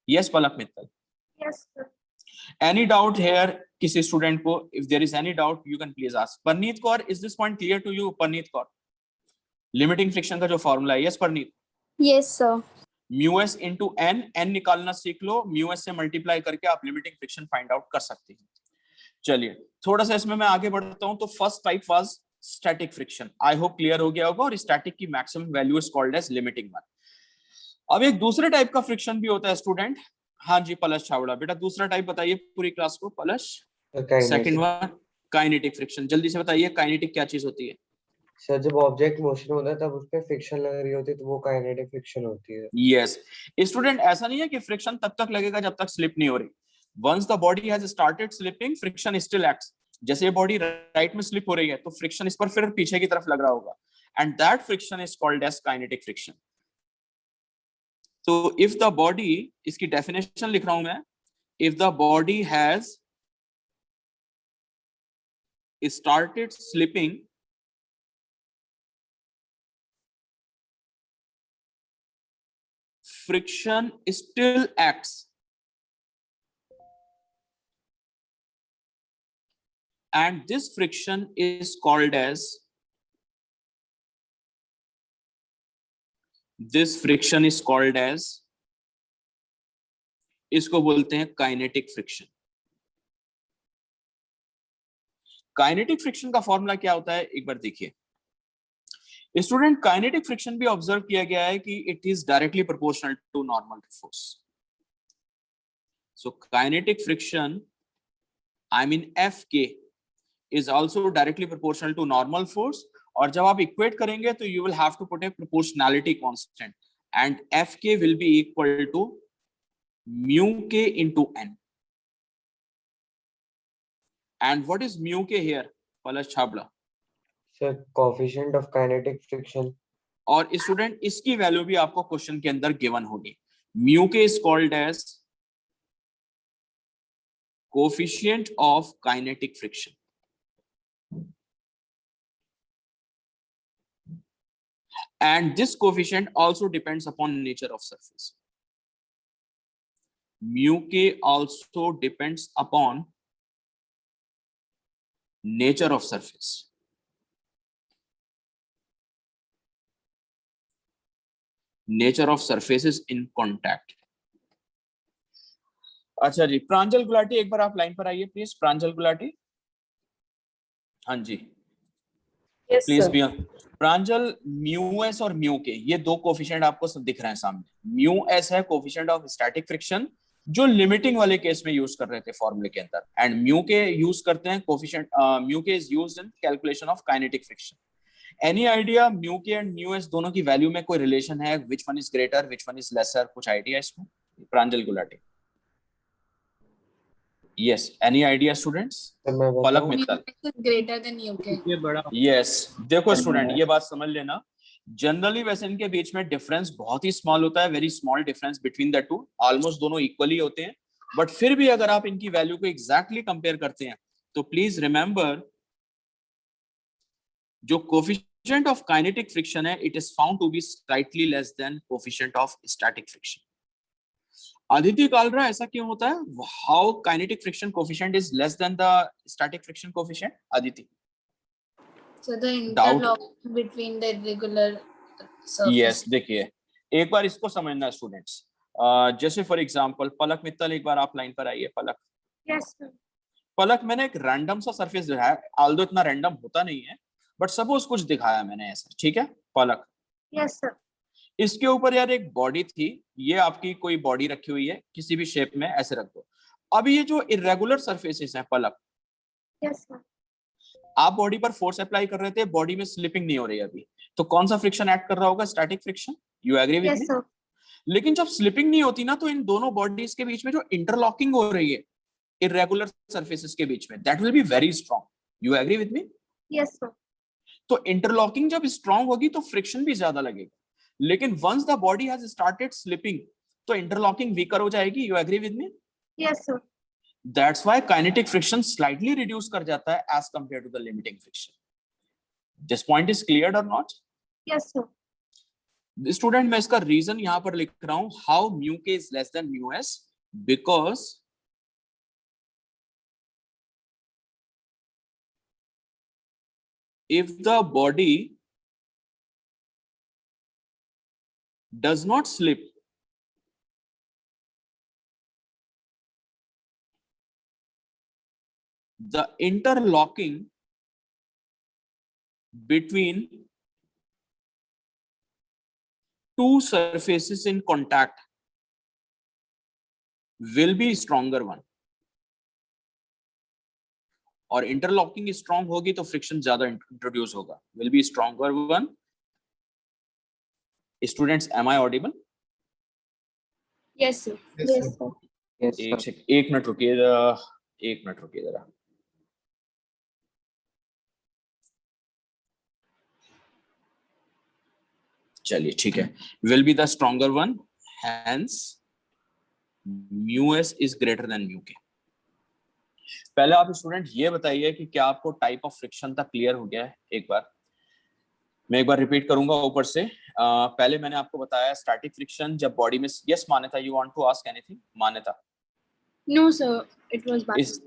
Yes Palak Mittal?
Yes, sir.
Any doubt here किसी स्टूडेंट को? If there is any doubt, you can please ask. Parneet Kaur, is this point clear to you? Parneet Kaur, limiting friction का जो फॉर्मूला है, yes Parneet?
Yes, sir.
mu s into n, n निकालना सीख लो, mu s से मल्टीप्लाई करके आप लिमिटिंग फ्रिक्शन फाइंड आउट कर सकते हैं। चलिए थोड़ा सा इसमें मैं आगे बढ़ता हूं। तो first type was static friction, I hope clear हो गया होगा, और स्टैटिक की maximum value is called as limiting one. अब एक दूसरे टाइप का फ्रिक्शन भी होता है स्टूडेंट। हाँ जी पलश छावड़ा, बेटा दूसरा टाइप बताइए पूरी क्लास को। Palash second one kinetic friction, जल्दी से बताइए काइनेटिक क्या चीज होती है?
सर जब ऑब्जेक्ट मोशन होता है तब उस पे फ्रिक्शन लग रही होती है तो वो काइनेटिक फ्रिक्शन होती है।
यस स्टूडेंट, ऐसा नहीं है कि फ्रिक्शन तब तक लगेगा जब तक स्लिप नहीं हो रही। Once the body has started slipping, friction still acts. जैसे ये बॉडी राइट में स्लिप हो रही है तो फ्रिक्शन इस पर फिर पीछे की तरफ लग रहा होगा, and that friction is called as kinetic friction. तो इफ द बॉडी, इसकी डेफिनेशन लिख रहा हूं मैं, if the body has started slipping, friction still acts and this friction is called as, this friction is called as, इसको बोलते हैं काइनेटिक फ्रिक्शन। काइनेटिक फ्रिक्शन का फॉर्मूला क्या होता है एक बार देखिए स्टूडेंट। काइनेटिक फ्रिक्शन भी ऑब्जर्व किया गया है कि it is directly proportional to normal force. So kinetic friction, I mean Fk, is also directly proportional to normal force. और जब आप इक्वेट करेंगे तो you will have to put a proportionality constant and Fk will be equal to mu k into n. And what is mu k here? Palash Chhabra
sir coefficient of kinetic friction.
और स्टूडेंट इसकी वैल्यू भी आपको क्वेश्चन के अंदर गिवन होगी। Mu K is called as coefficient of kinetic friction, and this coefficient also depends upon nature of surface. Mu k also depends upon nature of surface. Nature of surfaces in contact. अच्छा जी, प्रांजल गुलाटी एक बार आप लाइन पर आइए प्लीज। प्रांजल गुलाटी, हाँ जी please be. Pranjal, mu S और म्यू के, ये दो कोफिशिएंट आपको सब दिख रहे हैं सामने। म्यू एस है कोफिशिएंट ऑफ स्टैटिक फ्रिक्शन, जो लिमिटिंग वाले केस में यूज कर रहे थे फॉर्मूले के अंदर, एंड म्यू के यूज करते हैं coefficient, mu K is used in calculation of kinetic friction. Any idea mu K and mu S दोनों की वैल्यू में कोई रिलेशन है? Which one is greater, which one is lesser? कुछ आइडिया इसमें? Pranjal Gulati. Yes, any idea students? Palak Mittal.
greater than UK.
ये बड़ा
यस, देखो स्टूडेंट ये बात समझ लेना, जनरली वैसे इनके बीच में डिफरेंस बहुत ही स्मॉल होता है, very small difference between the two, almost दोनों इक्वली होते हैं. बट फिर भी अगर आप इनकी वैल्यू को एग्जैक्टली कंपेयर करते हैं तो प्लीज रिमेंबर, जो कोफिशिएंट ऑफ काइनेटिक फ्रिक्शन है it is found to be slightly less than coefficient of static friction. Aditya Kalra, ऐसा क्यों होता है? How kinetic friction coefficient is less than the static friction coefficient? Aditya.
So the
Doubt.
interlock between the irregular surface.
Yes, देखिए एक बार इसको समझना स्टूडेंट्स. जैसे फॉर एग्जांपल पलक मित्तल, एक बार आप लाइन पर आइए. पलक.
Yes, sir.
पलक, मैंने एक रैंडम सा सरफेस दिखाया, ऑल्दो इतना रैंडम होता नहीं है, बट सपोज कुछ दिखाया मैंने ऐसा, ठीक है पलक?
Yes, sir.
इसके ऊपर यार एक बॉडी थी, ये आपकी कोई बॉडी रखी हुई है किसी भी शेप में, ऐसे रख दो. अब ये जो इरेगुलर सरफेसेस हैं पलक,
Yes, sir.
आप बॉडी पर फोर्स अप्लाई कर रहे थे, बॉडी में स्लिपिंग नहीं हो रही अभी, तो कौन सा फ्रिक्शन एक्ट कर रहा होगा? Static friction. You agree with
Yes,
me?
sir.
लेकिन जब स्लिपिंग नहीं होती ना, तो इन दोनों बॉडीज के बीच में जो इंटरलॉकिंग हो रही है इरेगुलर सरफेसेस के बीच में, that will be very strong. You agree with me?
Yes, sir.
तो इंटरलॉकिंग जब स्ट्रांग होगी तो फ्रिक्शन भी ज्यादा लगेगा, लेकिन once the body has started slipping तो इंटरलॉकिंग वीकर हो जाएगी. You agree with me?
Yes, sir.
That's why kinetic friction slightly reduce कर जाता है as compare to the limiting friction. This point is clear और नॉट?
Yes, sir.
स्टूडेंट, मैं इसका रीजन यहां पर लिख रहा हूं, how mu K is less then mu S, because if the body does not slip, the interlocking between two surfaces in contact will be stronger one. और इंटरलॉकिंग स्ट्रांग होगी तो फ्रिक्शन ज्यादा इंट्रोड्यूस होगा, will be stronger one. Students, am I audible?
Yes, sir.
Yes, sir.
Yes, sir.
एक मिनट रुकिए जरा. चलिए ठीक है, will be the stronger one, hence mu S is greater than mu k. पहले आप स्टूडेंट ये बताइए कि क्या आपको टाइप ऑफ फ्रिक्शन तक क्लियर हो गया है? एक बार मैं एक बार रिपीट करूंगा ऊपर से. पहले मैंने आपको बताया स्टैटिक फ्रिक्शन जब बॉडी में. Yes Manyata, you want to ask anything? Manyata.
No, sir. It was bad.
इस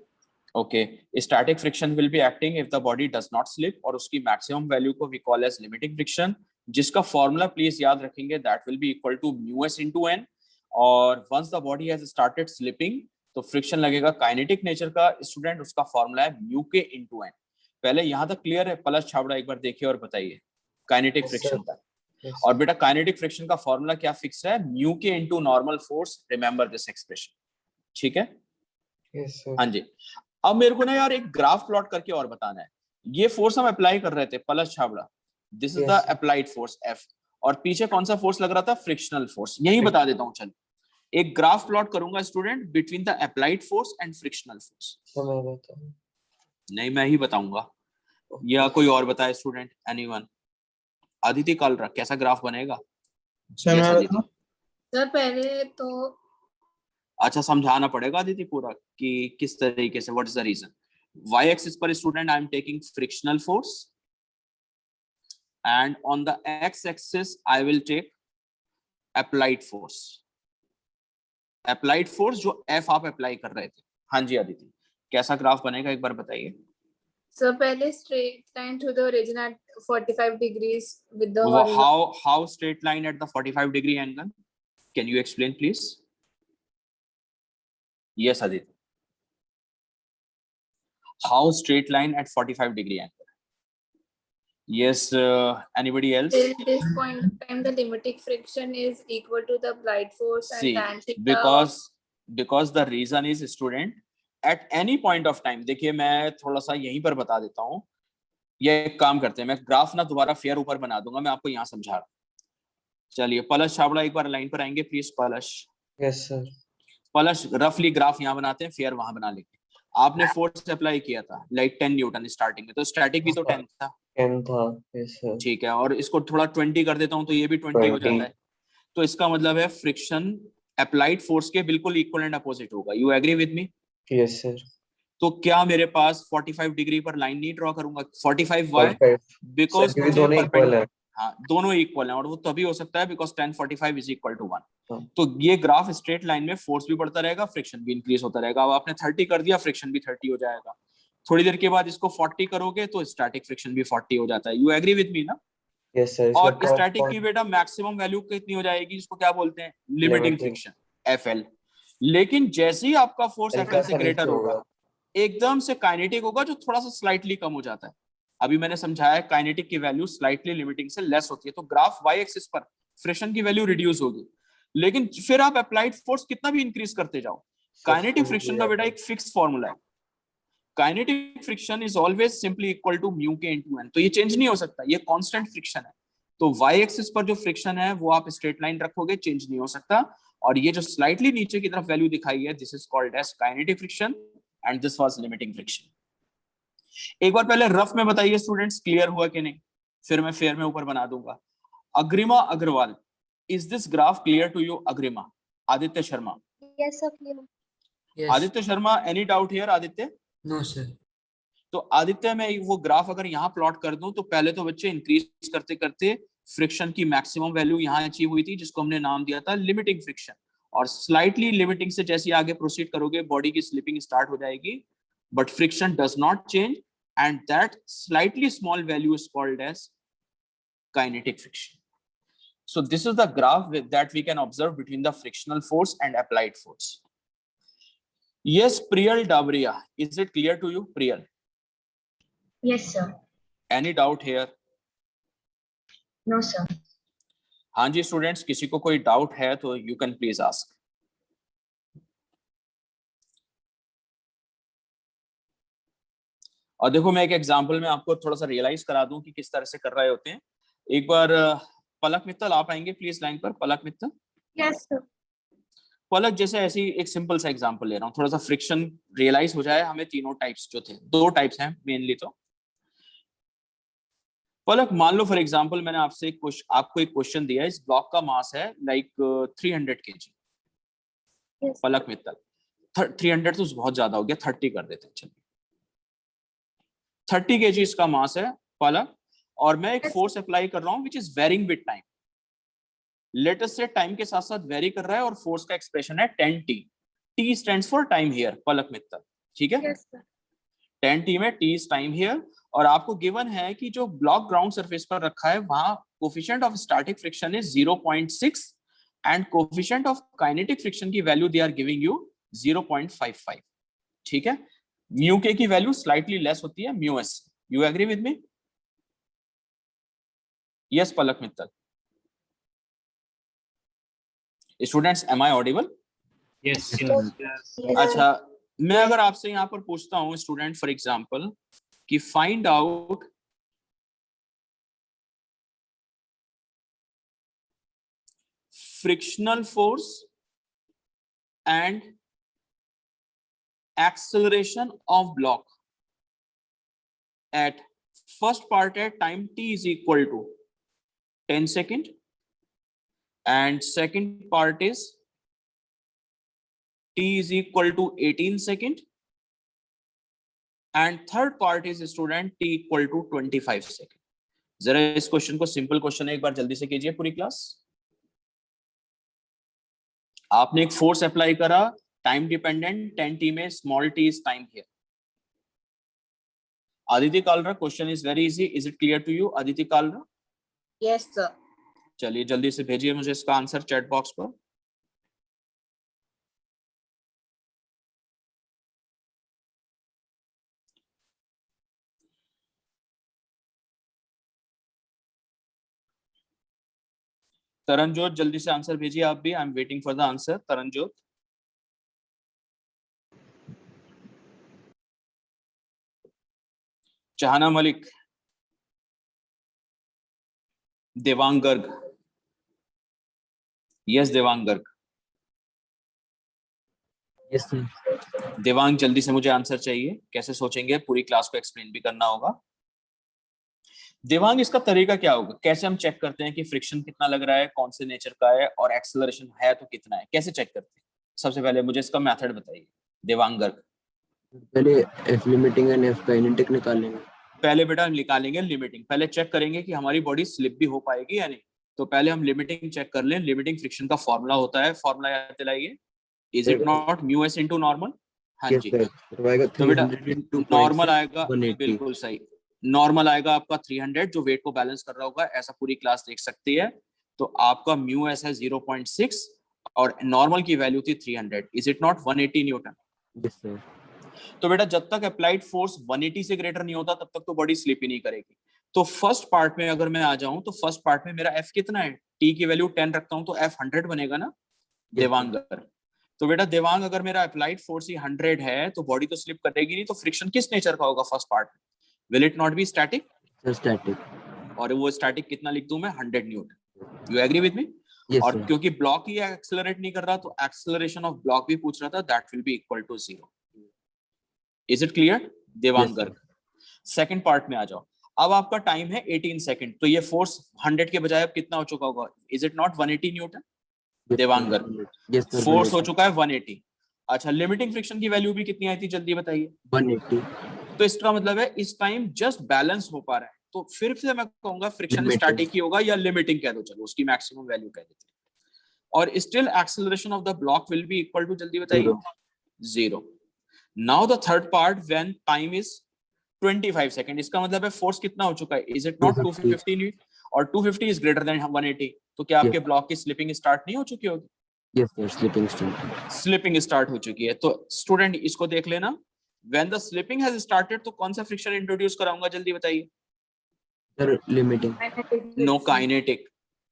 okay, static friction will be acting if the body does not slip, और उसकी मैक्सिमम वैल्यू को we call as limiting friction, जिसका फॉर्मूला प्लीज याद रखेंगे, that will be equal to mu S into N. और once the body has started slipping तो फ्रिक्शन लगेगा काइनेटिक नेचर का. स्टूडेंट, उसका फॉर्मूला है म्यू के इनटू एन. पहले यहां तक क्लियर है? पलश छाबड़ा एक बार देखिए और बताइए काइनेटिक
Yes,
फ्रिक्शन
sir.
तक.
Yes,
और बेटा काइनेटिक फ्रिक्शन का फॉर्मूला क्या फिक्स है? Mu k into normal force. Remember this expression, ठीक है?
yes, sir.
हाँ जी. अब मेरे को ना यार एक ग्राफ प्लॉट करके और बताना है. ये फोर्स हम अप्लाई कर रहे थे Palash Chhabra, this is the
Yes, sir.
Applied force F, और पीछे कौन सा फोर्स लग रहा था? Frictional force. यही बता देता हूँ. चलो एक ग्राफ प्लॉट करूंगा student between the applied force and frictional force.
So मैं बताऊं.
नहीं, मैं ही बताऊंगा या कोई और बताए स्टूडेंट? एनीवन? आदित्य कालरा, कैसा ग्राफ बनेगा? Yes, आदित्य.
Sir, पहले तो
अच्छा, समझाना पड़ेगा आदित्य पूरा कि किस तरीके से, what is the reason. y axis पर student I am taking frictional force, and on the x axis I will take applied force. Applied force जो F आप अप्लाई कर रहे थे. हाँ जी आदित्य, कैसा ग्राफ बनेगा एक बार बताइए.
sir पहले straight line to the origin at 45 degrees with the horizon.
How straight line at the 45 degree angle? Can you explain please? Yes Aditya. How straight line at 45 degree angle? Yes, anybody else?
Till this point in time, the limiting friction is equal to the applied force and
See,
tan theta.
Because the reason is student at any point of time, देखिए मैं थोड़ा सा यहीं पर बता देता हूँ, ये एक काम करते हैं, मैं ग्राफ ना दोबारा फेयर ऊपर बना दूंगा, मैं आपको यहाँ समझा रहा हूँ। चलिए पलश छाबड़ा एक बार लाइन पर आएंगे please. Palash,
Yes, sir.
Palash रफली ग्राफ यहाँ बनाते हैं, फेयर वहां बना लेंगे। आपने फोर्स अप्लाई किया था लाइक 10 न्यूटन स्टार्टिंग में, तो स्टैटिक भी तो 10 था,
10 था। Yes, sir.
ठीक है, और इसको थोड़ा 20 कर देता हूँ तो ये भी 20 हो
20.
जाता है। तो इसका मतलब है फ्रिक्शन अप्लाइड फोर्स के बिल्कुल इक्वल एंड अपोजिट होगा। You agree with me?
Yes, sir.
तो क्या मेरे पास 45 डिग्री पर लाइन नहीं ड्रॉ करूंगा? 45 वाई?
45.
बिकॉज
Sir, क्योंकि दोनों equal है.
हाँ दोनों इक्वल हैं, और वो तभी हो सकता है बिकॉज 10 45 इज इक्वल टू 1।
हाँ.
तो ये ग्राफ स्ट्रेट लाइन में फोर्स भी बढ़ता रहेगा, फ्रिक्शन भी इंक्रीज होता रहेगा। अब आपने 30 कर दिया, फ्रिक्शन भी 30 हो जाएगा। थोड़ी देर के बाद इसको 40 करोगे तो स्टैटिक फ्रिक्शन भी 40 हो जाता है। यू एग्री विद मी ना?
Yes, sir.
और
इसका top
स्टैटिक की
point
बेटा मैक्सिमम वैल्यू कितनी हो जाएगी, जिसको क्या बोलते हैं? Limiting
Limiting.
Friction, FL. लेकिन जैसे ही आपका फोर्स
हल्का
एफएल से
सा
ग्रेटर
नीचे
होगा,
होगा.
एकदम से काइनेटिक होगा जो थोड़ा सा स्लाइटली कम हो जाता है। अभी मैंने समझाया है काइनेटिक की वैल्यू स्लाइटली लिमिटिंग से लेस होती है, तो ग्राफ वाई एक्सिस पर फ्रिक्शन की वैल्यू रिड्यूस होगी। लेकिन फिर आप अप्लाइड फोर्स कितना भी इंक्रीज करते जाओ, काइनेटिक फ्रिक्शन का बेटा एक फिक्स फॉर्मूला है। Kinetic friction is always simply equal to mu k into N, तो ये चेंज नहीं हो सकता, ये कांस्टेंट फ्रिक्शन है। तो वाई एक्सिस पर जो फ्रिक्शन है वो आप स्ट्रेट लाइन रखोगे, चेंज नहीं हो सकता। और ये जो स्लाइटली नीचे की तरफ वैल्यू दिखाई है, this is called as kinetic friction and this was limiting friction. एक बार पहले रफ में बताइए स्टूडेंट्स, क्लियर हुआ कि नहीं? फिर मैं फेयर में ऊपर बना दूंगा। Agrima Agarwal, is this graph clear to you? Agrima, Aditya Sharma,
Yes, sir, clear.
Yes.
Aditya Sharma, any doubt here? Aditya?
No, sir.
तो आदित्य मैं वो ग्राफ अगर यहाँ प्लॉट कर दूं, तो पहले तो बच्चे इंक्रीज करते करते फ्रिक्शन की मैक्सिमम वैल्यू यहाँ अचीव हुई थी, जिसको हमने नाम दिया था लिमिटिंग फ्रिक्शन। और स्लाइटली लिमिटिंग से जैसे आगे प्रोसीड करोगे, बॉडी की स्लिपिंग स्टार्ट हो जाएगी, but friction does not change, and that slightly small value is called as kinetic friction. So this is the graph that we can observe between the frictional force and applied force. Yes, Priyal Dabria, is it clear to you, Priyal?
Yes, sir.
Any doubt here?
No, sir.
हाँ जी स्टूडेंट्स, किसी को कोई डाउट है तो यू कैन प्लीज आस्क। और देखो मैं एक एग्जांपल में आपको थोड़ा सा रियलाइज करा दूं कि किस तरह से कर रहे होते हैं। एक बार पलक मित्तल आप आएंगे प्लीज लाइन पर। पलक मित्तल,
Yes, sir.
पलक जैसे ऐसी एक सिंपल सा एग्जांपल ले रहा हूँ, थोड़ा सा फ्रिक्शन रियलाइज हो जाए हमें। तीनों टाइप्स जो थे, दो टाइप्स हैं मेनली। तो पलक मान लो फॉर एग्जांपल मैंने आपसे आपको एक क्वेश्चन दिया है, इस ब्लॉक का मास है लाइक 300 kg।
Yes.
पलक मित्तल 300 तो बहुत ज्यादा हो गया, 30 कर देते हैं, चलिए 30 kg इसका मास है पलक, और मैं एक फोर्स अप्लाई कर रहा हूँ which is varying with time. Latest से टाइम के साथ साथ वेरी कर रहा है, और फोर्स का एक्सप्रेशन है 10t। t stands for time here Palak Mittal, ठीक है?
Yes, sir.
10t में t इज टाइम हियर। और आपको गिवन है कि जो ब्लॉक ग्राउंड सरफेस पर रखा है वहां coefficient of static friction is 0.6 and coefficient of kinetic friction की value they are giving you 0.55, ठीक है? म्यू के की वैल्यू स्लाइटली लेस होती है mu s. You agree with me? Yes Palak Mittal. Students am I audible?
Yes, sir.
Yes.
अच्छा, मैं अगर आपसे यहाँ पर पूछता हूँ स्टूडेंट फॉर एग्जांपल कि find out frictional force and acceleration of block at first part at time t is equal to 10 second and second part is t is equal to 18 second and third part is student t equal to 25 second. जरा इस क्वेश्चन को, सिंपल क्वेश्चन है, एक बार जल्दी से कीजिए पूरी क्लास। आपने एक फोर्स अप्लाई करा टाइम डिपेंडेंट 10t में, small t is time here. Aditya Kalra, question is very easy, is it clear to you? Aditya Kalra,
Yes, sir.
चलिए जल्दी से भेजिए मुझे इसका आंसर चैट बॉक्स पर। तरनजोत जल्दी से आंसर भेजिए आप भी, I am waiting for the answer. Taranjot, Chahna Malik, Devang Garg, yes Devang Garg,
yes sir.
Devang जल्दी से मुझे आंसर चाहिए। कैसे सोचेंगे, पूरी क्लास को एक्सप्लेन भी करना होगा। देवांग, इसका तरीका क्या होगा, कैसे हम चेक करते हैं कि फ्रिक्शन कितना लग रहा है, कौन से नेचर का है, और एक्सेलरेशन है तो कितना है, कैसे चेक करते हैं? सबसे पहले मुझे इसका मेथड बताइए देवांग गर्ग।
पहले F limiting and F kinetic निकालेंगे।
पहले बेटा हम निकालेंगे लिमिटिंग, पहले चेक करेंगे कि हमारी बॉडी स्लिप भी हो पाएगी या नहीं। तो पहले हम लिमिटिंग चेक कर लें। लिमिटिंग फ्रिक्शन का फॉर्मूला होता है, फॉर्मूला याद दिलाइए, is it not mu S into normal? हाँ
यस
जी,
सर, तो आएगा
तो बेटा
300 into
नॉर्मल
0.6
आएगा,
180।
बिल्कुल सही, नॉर्मल आएगा आपका 300 जो वेट को बैलेंस कर रहा होगा, ऐसा पूरी क्लास देख सकती है। तो आपका म्यू एस है 0.6 और नॉर्मल की वैल्यू थी 300, is it not 180 Newton?
Yes sir.
तो बेटा जब तक अप्लाइड फोर्स 180 से ग्रेटर नहीं होता तब तक तो बॉडी स्लिप ही नहीं करेगी। तो फर्स्ट पार्ट में अगर मैं आ जाऊं तो फर्स्ट पार्ट में मेरा एफ कितना है, टी की वैल्यू 10 रखता हूं तो एफ 100 बनेगा ना देवांग गर्ग। तो बेटा देवांग, अगर मेरा अप्लाइड फोर्स ही 100 है तो बॉडी तो स्लिप करेगी नहीं, तो फ्रिक्शन किस नेचर का होगा फर्स्ट पार्ट में? Will it not be static?
Static.
और वो स्टैटिक कितना लिख दूं मैं, 100 newton. You agree with me?
Yes
और
सर।
क्योंकि ब्लॉक ही एक्सेलरेट नहीं कर रहा तो एक्सेलरेशन ऑफ ब्लॉक भी पूछ रहा था, that will be equal to 0। Is it clear Devang Garg? Second part में आ जाओ। अब आपका टाइम है 18 सेकंड, तो ये फोर्स 100 के बजाय अब कितना हो चुका होगा? Is it not 180 Newton Devang Garg?
Yes sir.
Force हो चुका है 180। अच्छा, लिमिटिंग फ्रिक्शन की वैल्यू भी कितनी आई थी, जल्दी बताइए।
180।
तो इसका मतलब है इस टाइम जस्ट बैलेंस हो पा रहा है, तो फिर से मैं कहूंगा फ्रिक्शन
Limiting।
स्टैटिक ही होगा, या लिमिटिंग कह दो, चलो उसकी मैक्सिमम वैल्यू कह देते हैं। और still acceleration of the block will be equal to, जल्दी बताइए, 0। Now the third part, when time is 25 second, इसका मतलब है फोर्स कितना हो चुका है, इज इट नॉट 250 न्यूटन? और 250 इज ग्रेटर देन 180, तो क्या आपके ब्लॉक की स्लिपिंग स्टार्ट नहीं हो चुकी होगी?
Yes sir, slipping start.
Slipping start हो चुकी है। तो स्टूडेंट इसको देख लेना, when the slipping has started, तो कौन सा फ्रिक्शन इंट्रोड्यूस कराऊंगा, जल्दी बताइए।
Sir limiting.
No, kinetic,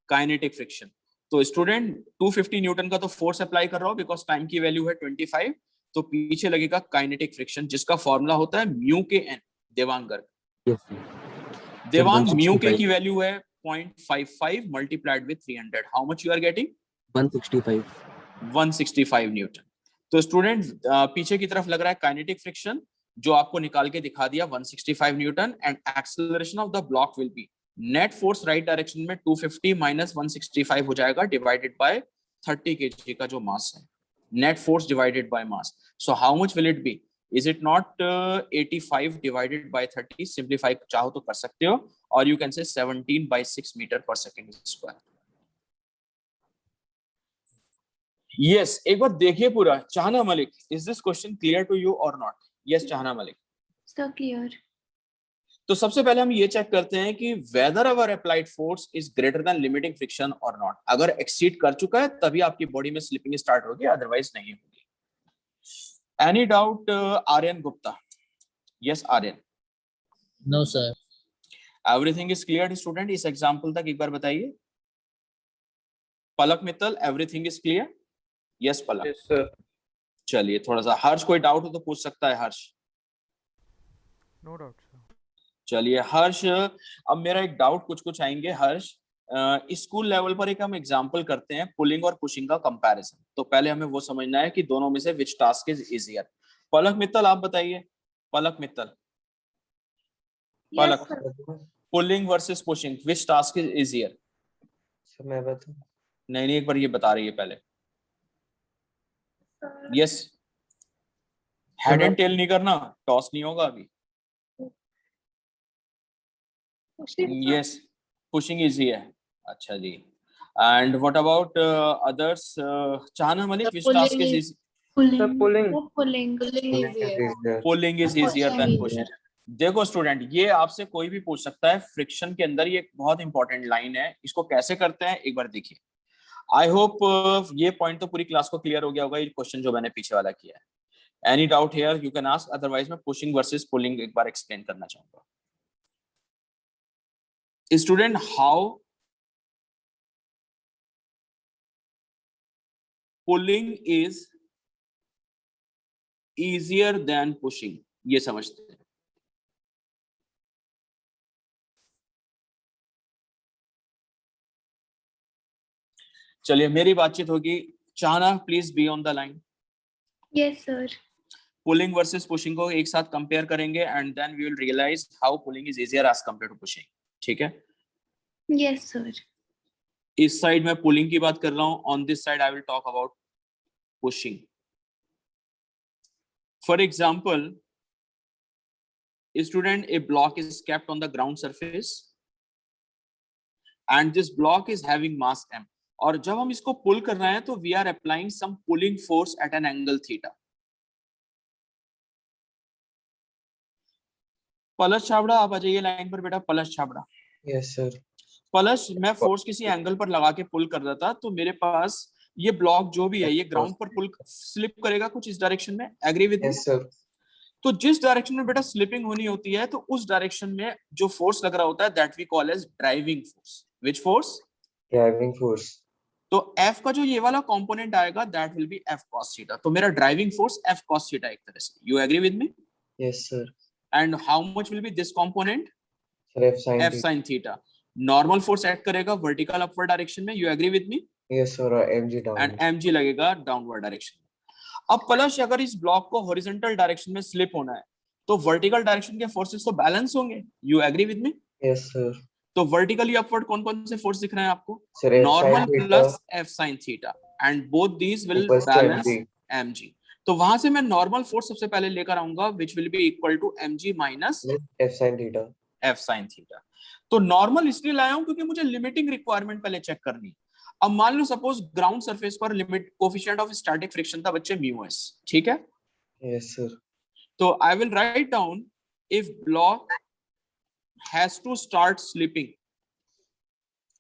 kinetic friction. तो स्टूडेंट 250 न्यूटन का तो फोर्स अप्लाई कर रहा हूं बिकॉज टाइम की वैल्यू है 25, तो पीछे लगेगा काइनेटिक फ्रिक्शन जिसका फॉर्मूला होता है mu k N Devang Garg.
Yes sir.
Devang, mu k
165।
की वैल्यू है 0.55 multiplied with 300, how much you are getting?
165।
165 newton. तो स्टूडेंट पीछे की तरफ लग रहा है काइनेटिक फ्रिक्शन, जो आपको निकाल के दिखा दिया 165 Newton, and acceleration of the block will B net force right direction में 250 माइनस 165 हो जाएगा, डिवाइडेड बाय 30 kg का जो मास है, net force divided by mass. So how much will it B? Is it not 85 divided by 30? Simplify चाहो तो कर सकते हो, और यू कैन से 17/6 मीटर पर सेकेंड स्क्वायर। यस, एक बार देखिए पूरा। Chahna Malik, is this question clear to you और not? Yes Chahna Malik.
So clear.
तो सबसे पहले हम ये चेक करते हैं कि whether our applied force is greater than limiting friction और नॉट। अगर एक्सीड कर चुका है तभी आपकी बॉडी में स्लिपिंग स्टार्ट होगी, अदरवाइज नहीं होगी। Any doubt Aryan Gupta? Yes Aryan.
No sir.
Everything is clear student, इस एग्जांपल तक एक बार बताइए। Palak Mittal, everything is clear? Yes Palak.
Yes, sir.
चलिए, थोड़ा सा हर्ष, कोई डाउट हो तो पूछ सकता है हर्ष।
No doubt sir.
चलिए हर्ष, अब मेरा एक डाउट कुछ आएंगे हर्ष। स्कूल लेवल पर एक हम एग्जांपल करते हैं पुलिंग और पुशिंग का कंपैरिजन, तो पहले हमें वो समझना है कि दोनों में से which task is easier. Palak Mittal आप बताइए। Palak Mittal,
Yes,
Palak,
sir.
Pulling versus pushing, which task is easier?
So मैं बताऊं?
नहीं, एक बार ये बता रही है पहले। यस, हेड एंड टेल नहीं करना, टॉस नहीं होगा अभी। यस, पुशिंग इजी है। अच्छा जी, and what about others? Chahna Malik, which task is easy?
Sir, pulling.
Pulling is easier.
easier.
Pulling is easier than pushing. देखो स्टूडेंट, ये आपसे कोई भी पूछ सकता है, फ्रिक्शन के अंदर ये एक बहुत इंपॉर्टेंट लाइन है, इसको कैसे करते हैं एक बार देखिए। आई होप ये पॉइंट तो पूरी क्लास को क्लियर हो गया होगा, ये क्वेश्चन जो मैंने पीछे वाला किया है। Any doubt here you can ask, otherwise मैं पुशिंग वर्सेस पुलिंग एक बार एक्सप्लेन करना चाहूंगा। Student, how pulling is easier than pushing, ये समझते हैं। चलिए मेरी बातचीत होगी। Chahna please be on the line.
Yes, sir.
Pulling versus pushing को एक साथ कंपेयर करेंगे and then we will realise how pulling is easier as compare to pushing. ठीक है,
Yes, sir.
इस साइड में पुलिंग की बात कर रहा हूं, on this side I will talk about pushing. For example student, a block is kept on the ground surface and this block is having mass m, और जब हम इसको पुल कर रहे हैं तो we are applying some pulling force at an angle theta. Palash Chhabra आप आ जाइए लाइन पर बेटा। पलश छाबड़ा।
Yes, sir.
पलश, मैं फोर्स किसी एंगल पर लगा के पुल कर रहा था, तो मेरे पास ये ब्लॉक जो भी है ये ग्राउंड पर पुल स्लिप करेगा कुछ इस डायरेक्शन में। Agree with me?
Yes, sir.
तो जिस डायरेक्शन में बेटा स्लिपिंग होनी होती है तो उस डायरेक्शन में जो फोर्स लग रहा होता है that we call as driving force. Which force?
Driving force.
तो F का जो ये वाला कंपोनेंट आएगा that will be F cos theta. तो मेरा driving force F cos theta एक तरह से। You agree with me?
Yes, sir.
And how much will be this component?
Sir, F sin
F sin theta. Normal force act करेगा वर्टिकल अपवर्ड डायरेक्शन में। You agree with me?
Yes, sir. Mg down.
And mg लगेगा डाउनवर्ड डायरेक्शन में। अब प्लस अगर इस ब्लॉक को हॉरिजॉन्टल डायरेक्शन में स्लिप होना है तो वर्टिकल डायरेक्शन के फोर्सेस तो बैलेंस होंगे। You agree with me?
Yes, sir.
तो वर्टिकली अपवर्ड कौन कौन से फोर्स दिख रहे हैं आपको?
Sir, F
normal
sin theta
plus F sin theta and both these will
equals to
balance
mg.
mg। तो वहां से मैं नॉर्मल फोर्स सबसे पहले लेकर आऊंगा which will be equal to mg minus
F sin theta.
F sin theta. तो नॉर्मल इसलिए लाया हूं क्योंकि मुझे लिमिटिंग रिक्वायरमेंट पहले चेक करनी है। अब मान लो सपोज ग्राउंड सरफेस पर limit coefficient of static friction था बच्चे μs। ठीक है,
Yes, sir.
तो I will write down if block has to start slipping.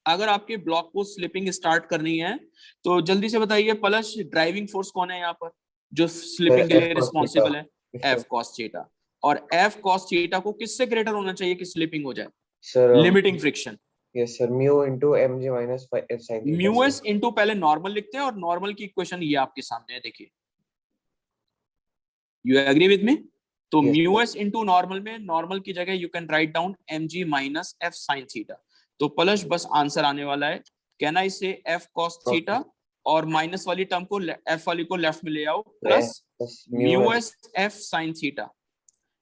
अगर आपके ब्लॉक को स्लिपिंग स्टार्ट करनी है तो जल्दी से बताइए पलश, ड्राइविंग फोर्स कौन है यहाँ पर जो स्लिपिंग के लिए रिस्पॉन्सिबल है? F cos theta. और F cos थीटा को किससे ग्रेटर होना चाहिए कि स्लिपिंग हो जाए?
Sir,
limiting friction.
yes, sir. Mu into mg minus F sin theta.
Mu
sir.
S into पहले नॉर्मल लिखते हैं और नॉर्मल की इक्वेशन ये आपके सामने है, देखिए। You agree with me? तो
Yes,
mu
sir.
S into normal में नॉर्मल की जगह you can write down mg minus F sin theta. तो प्लस बस आंसर आने वाला है can I say F cos theta और माइनस वाली टर्म को F वाली को लेफ्ट में ले आओ plus
Plus
mu s F sin theta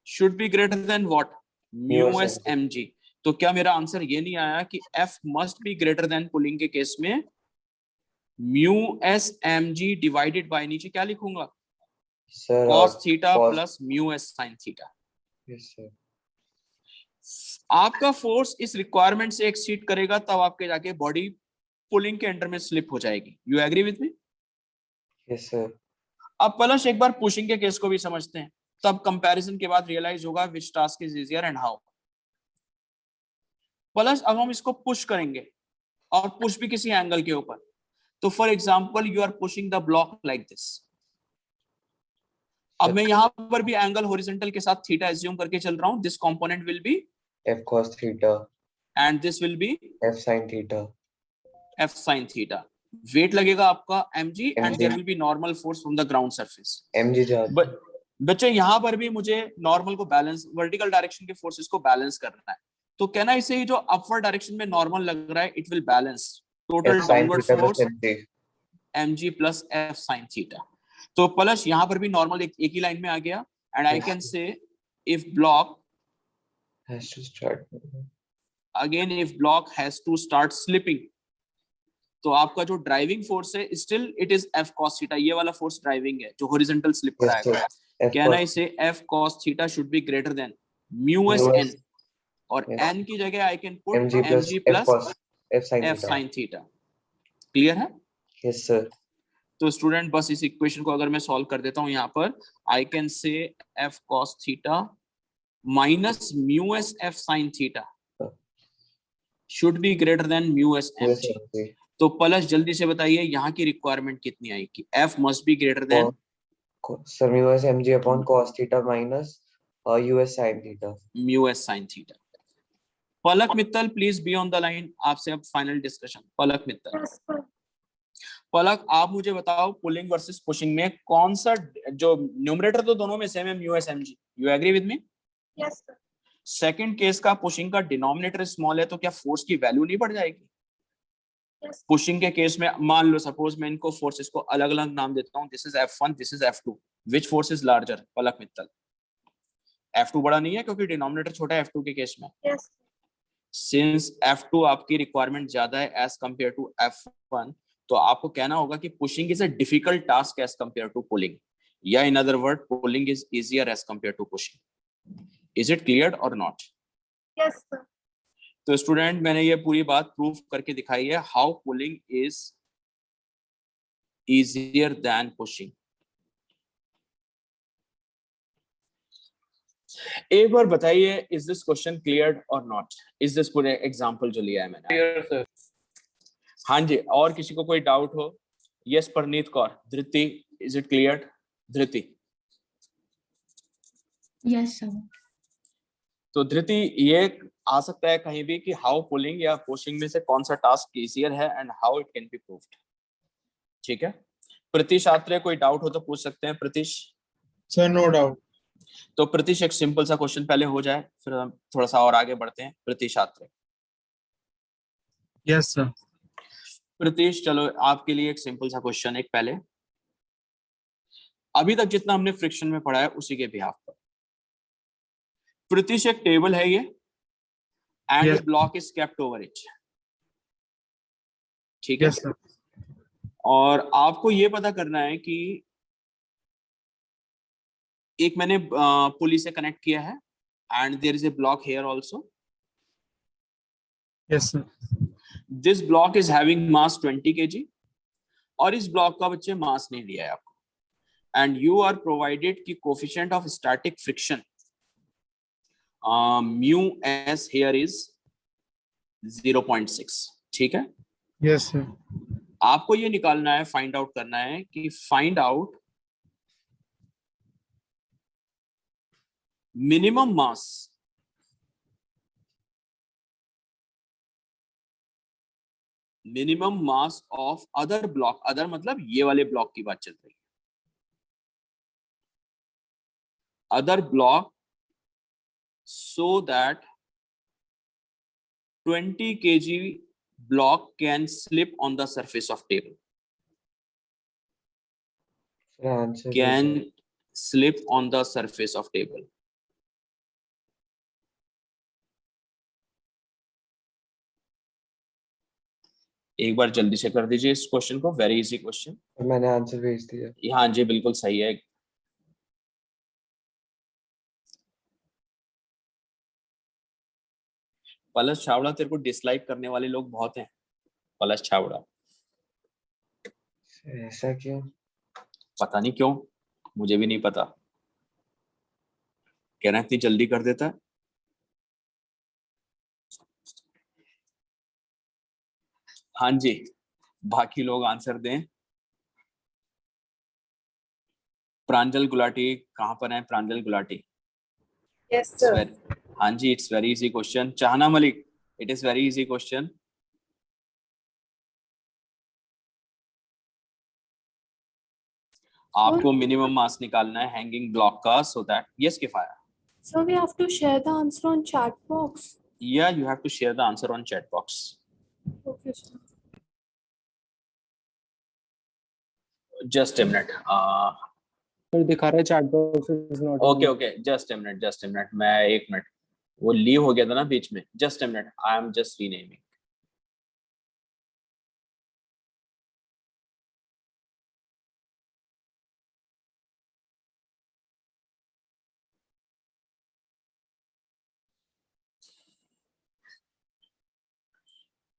should be greater than what? mu s mg। तो क्या मेरा आंसर ये नहीं आया कि F must be greater than pulling के केस में mu s mg divided by नीचे क्या लिखूंगा?
Sir,
cos theta
cos-
plus mu s sin theta.
Yes, sir.
आपका फोर्स इस रिक्वायरमेंट से एक्सीड करेगा तब आपके जाके बॉडी पुलिंग के अंडर में स्लिप हो जाएगी। You agree with me?
Yes, sir.
अब प्लस एक बार पुशिंग के केस को भी समझते हैं, तब कंपैरिजन के बाद रियलाइज होगा which task is easier and how. Plus अब हम इसको पुश करेंगे और पुश भी किसी एंगल के ऊपर। तो for example you are pushing the block like this. अब मैं यहाँ पर भी एंगल हॉरिजॉन्टल के साथ थीटा एज्यूम करके चल रहा हूँ। This component will be
F cos theta.
And this will be
F sin theta.
F sin theta. Weight लगेगा आपका mg and
mg.
There will be normal force from the ground surface.
mg जाता है.
बच्चे यहाँ पर भी मुझे नॉर्मल को बैलेंस, वर्टिकल डायरेक्शन के फोर्सेस को बैलेंस करना है। तो कहना इसे जो अपवर्ड डायरेक्शन में नॉर्मल लग रहा है it will balance total
F sin
downward
theta plus
force
mg.
mg plus F sin theta. तो प्लस यहाँ पर भी नॉर्मल एक ही लाइन में आ गया and I can say if block
Has to start.
Again if block has to start slipping, तो आपका जो ड्राइविंग फोर्स है still it is F cos theta. ये वाला फोर्स ड्राइविंग है जो हॉरिजॉन्टल स्लिप
Yes,
कराएगा।
sir. F
कहना
cos-
इसे F cos theta should be greater than mu s
mu
n
s-
और
yes.
n की जगह I can put
mg plus
mg
F
plus
cos F sin
F
theta.
sin theta. Clear है?
Yes, sir.
तो स्टूडेंट बस इस इक्वेशन को अगर मैं सॉल्व कर देता हूं यहाँ पर, आई कैन से F cos theta minus mu s F sin theta should be greater than mu s
Yes,
mg।
mg.
तो प्लस जल्दी से बताइए यहाँ की रिक्वायरमेंट कितनी आएगी? F must be greater than
Sir, mu s mg upon cos theta minus us sin theta.
mu s sin theta. Palak Mittal please be on the line. आपसे अब फाइनल डिस्कशन। पलक मित्तल,
Yes, sir.
पलक आप मुझे बताओ पुलिंग वर्सेस पुशिंग में कौन सा, जो न्यूमरेटर तो दोनों में सेम है mu s mg। You agree with me?
Yes, sir.
Second case का पुशिंग का डिनोमिनेटर स्मॉल है तो क्या फोर्स की वैल्यू नहीं बढ़ जाएगी?
Yes.
पुशिंग के केस में मान लो सपोज मैं इनको फोर्सेस को अलग अलग नाम देता हूँ, this is F1, this is F2, which force is larger? Palak Mittal, F2 बड़ा नहीं है क्योंकि डिनोमिनेटर छोटा है F2 के केस में।
Yes.
सिंस F2 आपकी रिक्वायरमेंट ज्यादा है एज कंपेयर टू F1, तो आपको कहना होगा कि pushing is a difficult task as compare to pulling, या in other word pulling is easier as compare to pushing. Is it clear और नॉट?
Yes, sir.
तो स्टूडेंट मैंने ये पूरी बात प्रूफ करके दिखाई है, how pulling is easier than pushing. एक बार बताइए, इज दिस क्वेश्चन क्लियर और नॉट? इज दिस पूरे एग्जांपल जो लिया है मैंने?
Clear, sir.
हाँ जी, और किसी को कोई डाउट हो? Yes Parneet Kaur, Dhriti, is it clear? Dhriti,
Yes, sir.
तो धृति ये आ सकता है कहीं भी कि हाउ पुलिंग या पुशिंग में से कौन सा टास्क इजियर है and how it can be proved. ठीक है, प्रतीश आत्रे, कोई डाउट हो तो पूछ सकते हैं। प्रतीश?
Sir, no doubt.
तो प्रतीश एक सिंपल सा क्वेश्चन पहले हो जाए, फिर हम थोड़ा सा और आगे बढ़ते हैं। प्रतीश आत्रे।
Yes, sir.
प्रतीश चलो आपके लिए एक सिंपल सा क्वेश्चन, एक पहले अभी तक जितना हमने फ्रिक्शन में पढ़ा है उसी के बिहाफ पर। प्रतीश एक टेबल है ये, and
Yes.
Block is kept over it, ठीक है?
Yes, sir.
और आपको ये पता करना है कि एक मैंने पुली से कनेक्ट किया है and there is a block here also.
Yes, sir.
This block is having mass 20 kg और इस ब्लॉक का बच्चे मास नहीं दिया है आपको, एंड यू आर प्रोवाइडेड कि coefficient of static friction mu S here is 0.6, ठीक है?
Yes, sir.
आपको ये निकालना है, फाइंड आउट करना है कि find out minimum mass of other block. Other मतलब ये वाले ब्लॉक की बात चल रही है, other block, so that 20 kg block can slip on the surface of table,
Sir, answer is
can slip on the surface of table। एक बार जल्दी से कर दीजिए इस क्वेश्चन को, वेरी इजी क्वेश्चन।
मैंने आंसर भेज दिया।
हाँ जी बिल्कुल सही है। पलश छावड़ा, तेरे को डिसलाइक करने वाले लोग बहुत हैं पलश छावड़ा।
ऐसा क्यों?
पता नहीं क्यों, मुझे भी नहीं पता। कहना इतनी जल्दी कर देता है। हाँ जी, बाकी लोग आंसर दें। प्रांजल गुलाटी कहाँ पर है? प्रांजल गुलाटी?
Yes, sir.
हाँ जी, it's very easy question. Chahna Malik, it is very easy question. आपको मिनिमम मास निकालना है हैंगिंग ब्लॉक का, सो दैट यस किफाया।
So we have to share the answer on chat box.
Yeah, you have to share the answer on chat box.
Okay, sir.
Just a minute.
तो दिखा रहा है chat box is not
Okay, okay. Just a minute. Just a minute. मैं एक मिनट, वो लीव हो गया था ना बीच में। Just a minute. I am just renaming.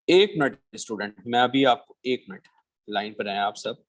एक मिनट स्टूडेंट, मैं अभी आपको एक मिनट, लाइन पर आए आप सब।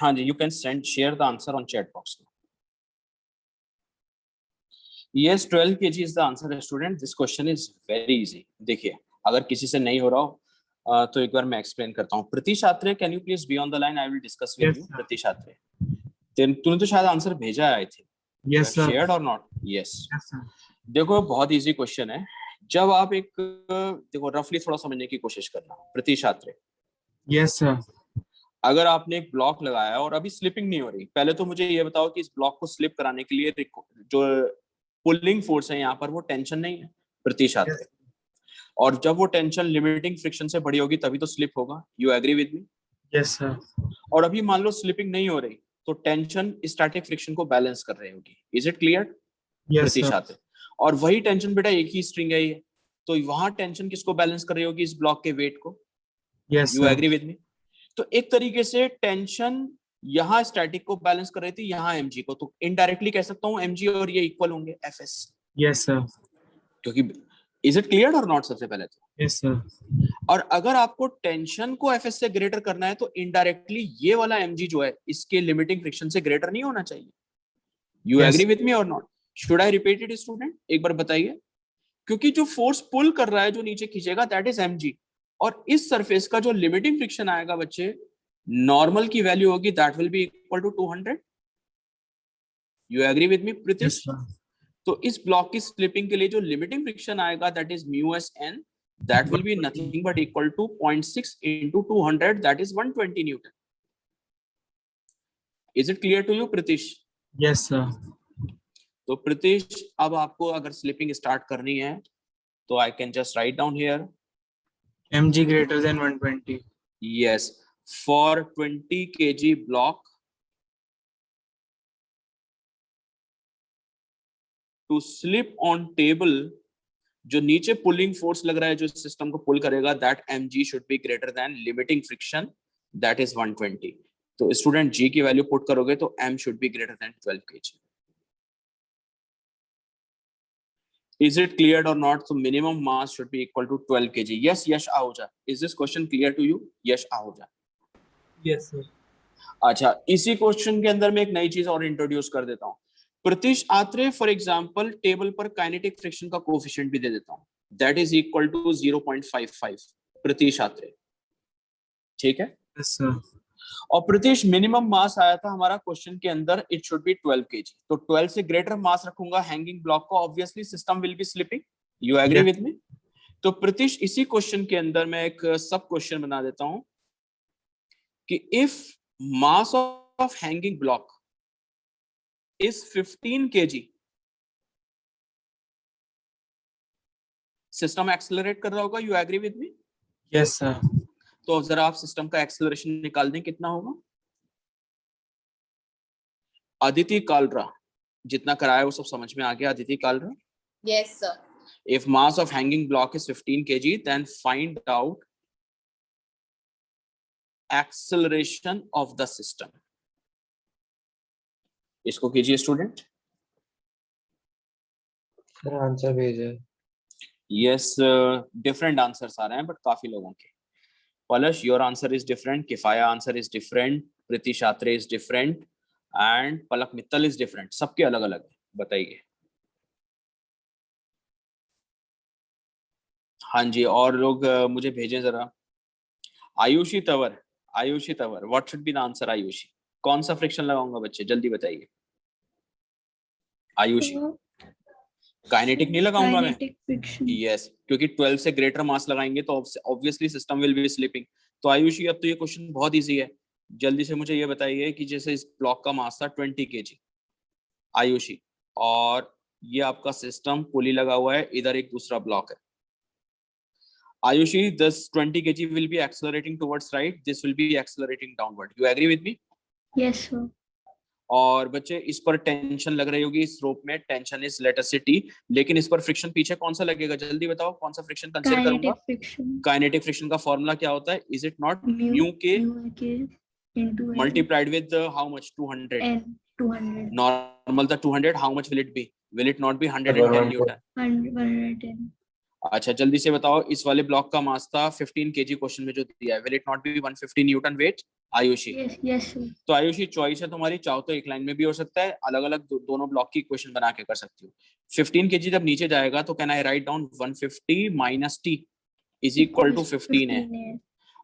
हाँ जी, you can share the answer on chat box. Yes, 12 kg is the answer, student. This question is very easy. देखिए, अगर किसी से नहीं हो रहा हो तो एक बार मैं एक्सप्लेन करता हूँ. Pratish Atre, can you please be on the line? I will discuss with
Yes,
you.
sir.
Pratish Atre, तूने तो शायद आंसर भेजा है, I think.
Yes, sir.
Shared or not? Yes.
Yes, sir.
देखो, बहुत इजी क्वेश्चन है. जब आप एक देखो रफली थोड़ा समझने की कोशिश करना. Pratish Atre,
Yes, sir.
अगर आपने एक ब्लॉक लगाया और अभी स्लिपिंग नहीं हो रही, पहले तो मुझे ये बताओ कि इस ब्लॉक को स्लिप कराने के लिए जो पुलिंग फोर्स है यहाँ पर वो टेंशन नहीं है प्रतीश आत्रे.
Yes.
और जब वो टेंशन लिमिटिंग फ्रिक्शन से बड़ी होगी तभी तो स्लिप होगा. You agree with me?
Yes, sir.
और अभी मान लो स्लिपिंग नहीं हो रही तो टेंशन स्टैटिक फ्रिक्शन को बैलेंस कर रही होगी. Is it clear?
Yes,
Pratish
sir.
Atre, और वही टेंशन बेटा एक ही स्ट्रिंग है ये, तो वहां टेंशन किसको बैलेंस कर रही होगी? इस ब्लॉक के वेट को.
Yes,
you
sir.
Agree with me? तो एक तरीके से टेंशन यहाँ स्टैटिक को बैलेंस कर रही थी, यहाँ mg को, तो इनडायरेक्टली कह सकता हूँ mg और ये इक्वल होंगे fs.
Yes, sir.
क्योंकि इज इट क्लियर और नॉट? सबसे पहले तो,
Yes, sir.
और अगर आपको टेंशन को fs से ग्रेटर करना है तो इनडायरेक्टली ये वाला mg जो है इसके लिमिटिंग फ्रिक्शन से ग्रेटर नहीं होना चाहिए. You
Yes.
Agree with me और not? Should I repeat it student? एक बार बताइए. क्योंकि जो फोर्स पुल कर रहा है, जो नीचे खींचेगा, दैट इज mg, और इस सरफेस का जो लिमिटिंग फ्रिक्शन आएगा बच्चे, नॉर्मल की वैल्यू होगी, that will be equal to 200. You agree with me Preetish?
Yes, sir.
तो इस ब्लॉक की स्लिपिंग के लिए जो लिमिटिंग फ्रिक्शन आएगा, that is μsn, that will be nothing but equal to 0.6 into 200, that is 120 newton. Is it clear to you Preetish?
Yes, sir.
तो प्रीतिश, अब आपको अगर स्लिपिंग स्टार्ट करनी है तो I can just write down here.
mg greater than 120.
Yes, for 20 kg block to slip on table, जो नीचे पुलिंग फोर्स लग रहा है जो सिस्टम को पुल करेगा, that mg should be greater than limiting friction, that is 120. तो स्टूडेंट g की वैल्यू पुट करोगे तो m should be greater than 12 kg. Is it cleared or not? So minimum mass should be equal to 12 kg. Yes, Yash Ahuja. Is this question clear to you? Yash Ahuja.
Yes, sir.
अच्छा, इसी क्वेश्चन के अंदर मैं एक नई चीज और इंट्रोड्यूस कर देता हूँ. Pratish Atre, for example table पर काइनेटिक फ्रिक्शन का कोएफिशिएंट भी दे देता हूँ, that is equal to 0.55. Pratish Atre, ठीक है?
Yes, sir.
और प्रतीश, मिनिमम मास आया था हमारा क्वेश्चन के अंदर, इट शुड बी 12 kg. तो 12 से ग्रेटर मास रखूंगा हैंगिंग ब्लॉक को, obviously system will be slipping. You agree with me? तो प्रतीश, इसी क्वेश्चन के अंदर मैं एक सब क्वेश्चन बना देता हूं कि if mass of hanging block is 15 kg, system accelerate कर रहा होगा. You agree with me?
Yes, sir.
तो जरा आप सिस्टम का एक्सेलरेशन निकाल दें, कितना होगा? अदिति कालरा, जितना कराया वो सब समझ में आ गया. Aditi Kalra,
Yes, sir.
if mass of hanging block is 15 kg, then find out acceleration of the system. इसको कीजिए स्टूडेंट.
सर आंसर भेजे.
Yes, different answers आ रहे हैं, but काफी लोगों के. Palash, your answer is different. Kifaya answer is different. Pritish Atre is different. And Palak Mittal is different. सबके अलग अलग है. बताइए. हाँ जी, और लोग मुझे भेजें जरा. Ayushi Tanwar, Ayushi Tanwar, what should be the answer? Ayushi, कौन सा फ्रिक्शन लगाऊंगा बच्चे, जल्दी बताइए. आयुषी, काइनेटिक नहीं लगाऊंगा मैं.
Kinetic friction.
यस, क्योंकि 12 से ग्रेटर मास लगाएंगे तो obviously system will be slipping. तो आयुषी, अब तो ये क्वेश्चन बहुत इजी है, जल्दी से मुझे ये बताइए कि जैसे इस ब्लॉक का मास था 20 kg, आयुषी, और ये आपका सिस्टम पुली लगा हुआ है, इधर एक दूसरा ब्लॉक है. Ayushi, this 20 kg will be accelerating towards right, this will be accelerating downward. You agree with me?
Yes, sir.
और बच्चे इस पर टेंशन लग रही होगी, इस रोप में टेंशन इज लेट अस से T, लेकिन इस पर फ्रिक्शन पीछे कौन सा लगेगा, जल्दी बताओ कौन सा फ्रिक्शन कंसीडर करूंगा?
Kinetic friction.
काइनेटिक फ्रिक्शन का फॉर्मूला क्या होता है? Is it not
Mu
mu के
K into N.
Multiplied with how much? 200.
N 200.
Normal था 200, how much will it B? Will it not B 110 Newton?
110.
अच्छा, जल्दी से बताओ, इस वाले ब्लॉक का मास था 15 kg क्वेश्चन में जो दिया है, will it not B 150 Newton wait? Ayushi,
Yes, yes, sir.
तो आयुषी चॉइस है तुम्हारी, चाहो तो एक लाइन में भी हो सकता है, अलग अलग दोनों ब्लॉक की इक्वेशन बना के कर सकती हो। 15 kg जब नीचे जाएगा तो can I write down 150 minus T is equal to 15 है,
15 है।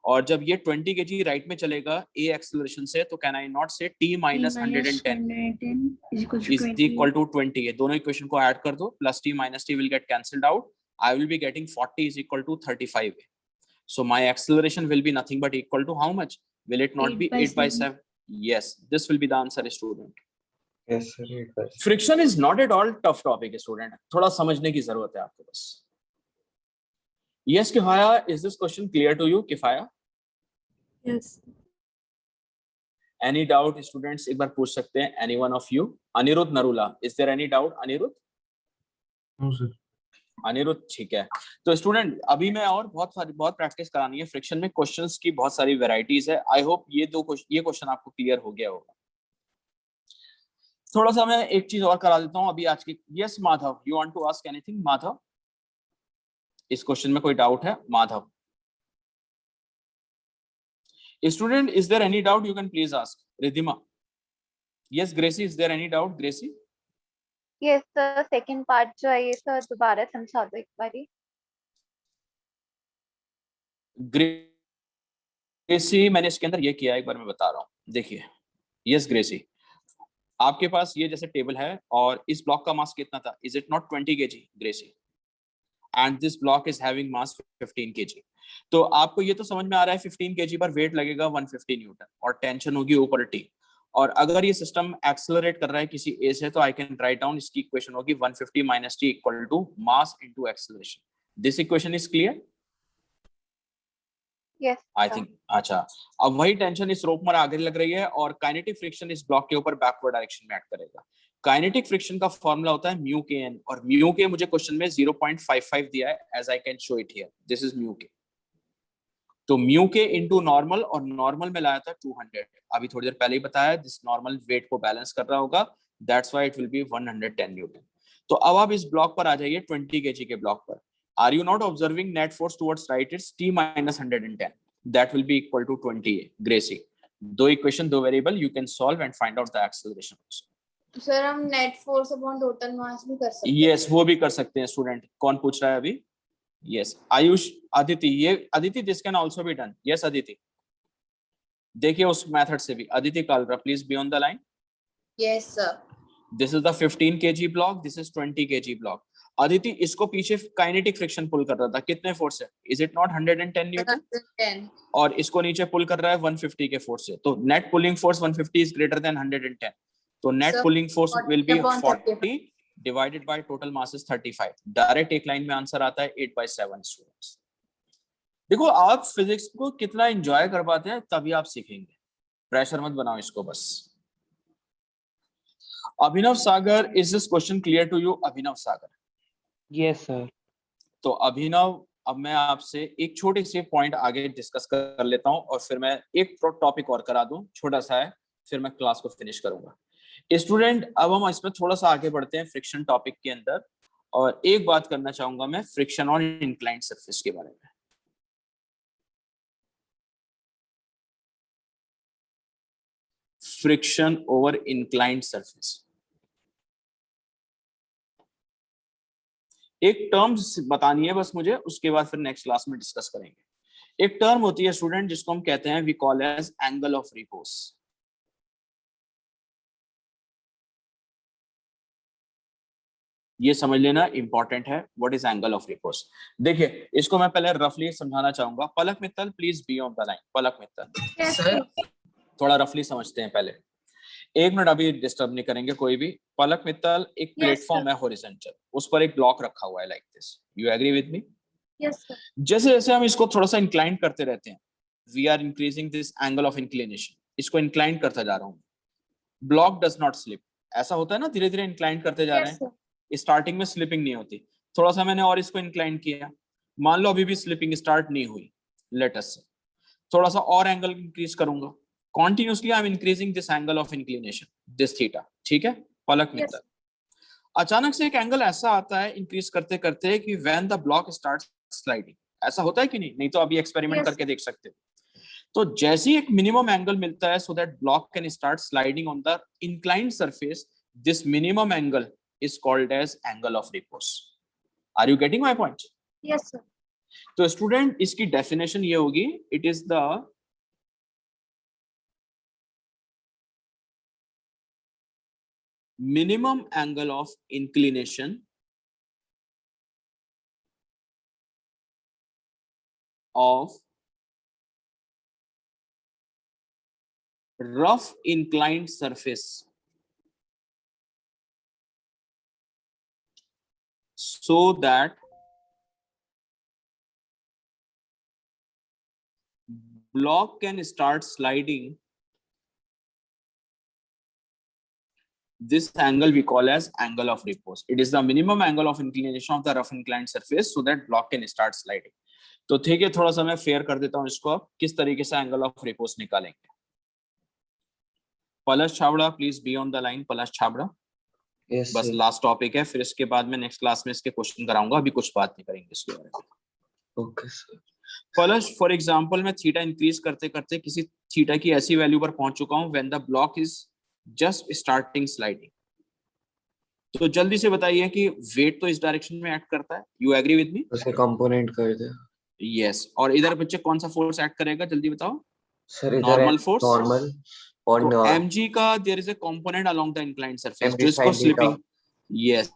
और जब ये 20 kg राइट में चलेगा ए एक्सेलरेशन से तो कैन आई नॉट से T minus 110
110 is equal to
is
20.
equal to 20 है। दोनों इक्वेशन को ऐड कर दो, plus T minus T will get cancelled out, I will be getting 40 is equal to 35 है। So my acceleration will be nothing but equal to how much? Will it not
8
be
by
8 by
7?
7? Yes, this will be the answer, student.
Yes, sir. It was.
Friction is not at all tough topic, student. थोड़ा समझने की जरूरत है आपको बस। Yes, Kifaya, is this question clear to you, Kifaya?
Yes.
Any doubt, students? एक बार पूछ सकते हैं, any one of you? Anirudh Narula, is there any doubt, Anirudh?
No, sir.
Anirudh, ठीक है। तो स्टूडेंट अभी मैं और बहुत प्रैक्टिस करानी है फ्रिक्शन में, क्वेश्चंस की बहुत सारी वैरायटीज है। आई होप ये क्वेश्चन आपको क्लियर हो गया होगा। थोड़ा सा मैं एक चीज और करा देता हूं अभी आज की। Yes Madhav, you want to ask anything? Madhav, इस क्वेश्चन में कोई डाउट है? Madhav student, is there any doubt? You can please ask. Ridhima, yes. Gracy, is there any doubt? Gracy,
yes sir, second part जो है ये सर दोबारा समझा दो एक बारी।
ग्रेसी, मैंने इसके अंदर ये किया, एक बार मैं बता रहा हूँ, देखिए। यस ग्रेसी, आपके पास ये जैसे टेबल है और इस ब्लॉक का मास कितना था? Is it not 20 kg Gracy? And this block is having mass 15 kg। तो आपको ये तो समझ में आ रहा है 15 kg पर वेट लगेगा 150 न्यूटन और टेंशन होगी ऊपर टी। और अगर ये सिस्टम एक्सेलरेट कर रहा है किसी ए से तो आई कैन राइट डाउन, इसकी इक्वेशन होगी 150 minus T equal to mass into acceleration. This equation is clear?
Yes
I think. अच्छा, अब वही टेंशन इस रोप में आगे लग रही है और काइनेटिक फ्रिक्शन इस ब्लॉक के ऊपर बैकवर्ड डायरेक्शन में एक्ट करेगा। काइनेटिक फ्रिक्शन का फॉर्मूला होता है म्यू के एन, और म्यू के मुझे क्वेश्चन में 0.55 दिया है, as I can show it here. This is mu k. तो म्यू के इनटू नॉर्मल, और नॉर्मल में लाया था 200, अभी थोड़ी देर पहले ही बताया, दिस नॉर्मल वेट को बैलेंस कर रहा होगा, that's why it will be 110 Newton. तो अब आप इस ब्लॉक पर आ जाइए, 20 kg के ब्लॉक पर। Are you not observing net force towards right? It's t minus 110, that will be equal to 20 Gracie. दो इक्वेशन, दो variable, you can solve and find out the acceleration also.
Sir हम net force upon total mass भी कर सकते हैं?
Yes, वो भी कर सकते हैं स्टूडेंट। कौन पूछ रहा है अभी? Yes, आयुष, अदिति, ये Aditi, this can also be done. Yes, Aditi, देखिए उस मेथड से भी। Aditi Kalra, please be on the line.
Yes sir.
This is the 15 kg block, this is 20 kg block. Aditi, इसको पीछे काइनेटिक फ्रिक्शन पुल कर रहा था, कितने फोर्स है? Is it not 110 Newton?
110।
और इसको नीचे पुल कर रहा है 150 के फोर्स से, तो net pulling force 150 is greater then 110, तो net
Sir,
pulling force will be
40
40 divided by total mass is 35। Direct एक लाइन में आंसर आता है 8/7 स्टूडेंट्स। देखो आप फिजिक्स को कितना एंजॉय कर पाते हैं तभी आप सीखेंगे, प्रेशर मत बनाओ इसको बस। Abhinav Sagar, is this question clear to you? Abhinav Sagar,
Yes, sir.
तो अभिनव, अब मैं आपसे एक छोटे से पॉइंट आगे डिस्कस कर लेता हूं और फिर मैं एक टॉपिक और करा दूं, छोटा सा है, फिर मैं क्लास को फिनिश करूंगा। स्टूडेंट, अब हम इसमें थोड़ा सा आगे बढ़ते हैं फ्रिक्शन टॉपिक के अंदर, और एक बात करना चाहूंगा मैं फ्रिक्शन ऑन इंक्लाइंड सरफेस के बारे में। फ्रिक्शन ओवर इंक्लाइंड सरफेस, एक टर्म बतानी है बस मुझे, उसके बाद फिर नेक्स्ट क्लास में डिस्कस करेंगे। एक टर्म होती है स्टूडेंट जिसको हम कहते हैं, we call as angle of repose. ये समझ लेना इंपॉर्टेंट है, what is angle of repose. देखिए इसको मैं पहले रफली समझाना चाहूंगा। Palak Mittal, please be on the line. Palak Mittal,
sir
थोड़ा रफली समझते हैं पहले, एक मिनट, अभी डिस्टर्ब नहीं करेंगे कोई भी। पलक मित्तल, एक प्लेटफॉर्म है हॉरिजॉन्टल, उस पर एक ब्लॉक रखा हुआ है like this, you agree with me?
Yes sir.
जैसे जैसे हम इसको थोड़ा सा इंक्लाइन करते रहते हैं, we are increasing this angle of inclination, इसको इंक्लाइन करता जा रहा हूँ, ब्लॉक डज नॉट स्लिप। ऐसा होता है ना, धीरे धीरे इंक्लाइन करते जा रहे हैं, स्टार्टिंग में स्लिपिंग नहीं होती, थोड़ा सा मैंने और इसको इंक्लाइन किया, मान लो अभी भी स्लिपिंग स्टार्ट नहीं हुई, लेट अस से थोड़ा सा और एंगल इंक्रीज करूंगा, continuously I'm increasing this angle of inclination, this theta, ठीक है पलक मित्तल? अचानक से एक एंगल ऐसा आता है इंक्रीज करते करते कि when the block starts sliding, ऐसा होता है कि नहीं? नहीं तो अभी एक्सपेरिमेंट करके देख सकते हो। तो जैसे ही एक मिनिमम एंगल मिलता है, so that block can start sliding on the inclined surface, this minimum angle is called as angle of repose. Are you getting my point?
Yes, sir.
तो स्टूडेंट इसकी डेफिनेशन ये होगी, it is the minimum angle of inclination of rough inclined surface so that block can start sliding. This angle we call as angle of repose. It is the minimum angle of inclination of the rough inclined surface so that block can start sliding. तो ठीक है, थोड़ा सा मैं फेयर कर देता हूं इसको, अब किस तरीके से एंगल ऑफ रिपोज निकालेंगे। Palash Chhabra, please be on the line. Palash Chhabra,
Yes,
बस
sir.
लास्ट टॉपिक है, फिर इसके बाद में नेक्स्ट क्लास में इसके क्वेश्चन कराऊंगा, अभी कुछ बात नहीं करेंगे इसके बारे में।
Okay, sir.
Palash, for example मैं थीटा इंक्रीज करते करते किसी थीटा की ऐसी वैल्यू पर पहुंच चुका हूं when the block is just starting sliding. तो जल्दी से बताइए कि वेट तो इस डायरेक्शन में एक्ट करता है, यू एग्री विद मी?
उसे कंपोनेंट कर दे
यस, और इधर बच्चे कौन सा फोर्स एक्ट करेगा, जल्दी बताओ।
सर। इधर
नॉर्मल फोर्स,
नॉर्मल और
तो mg का there is a component along the inclined surface
mg
जिसको
sin theta.
Slipping, yes,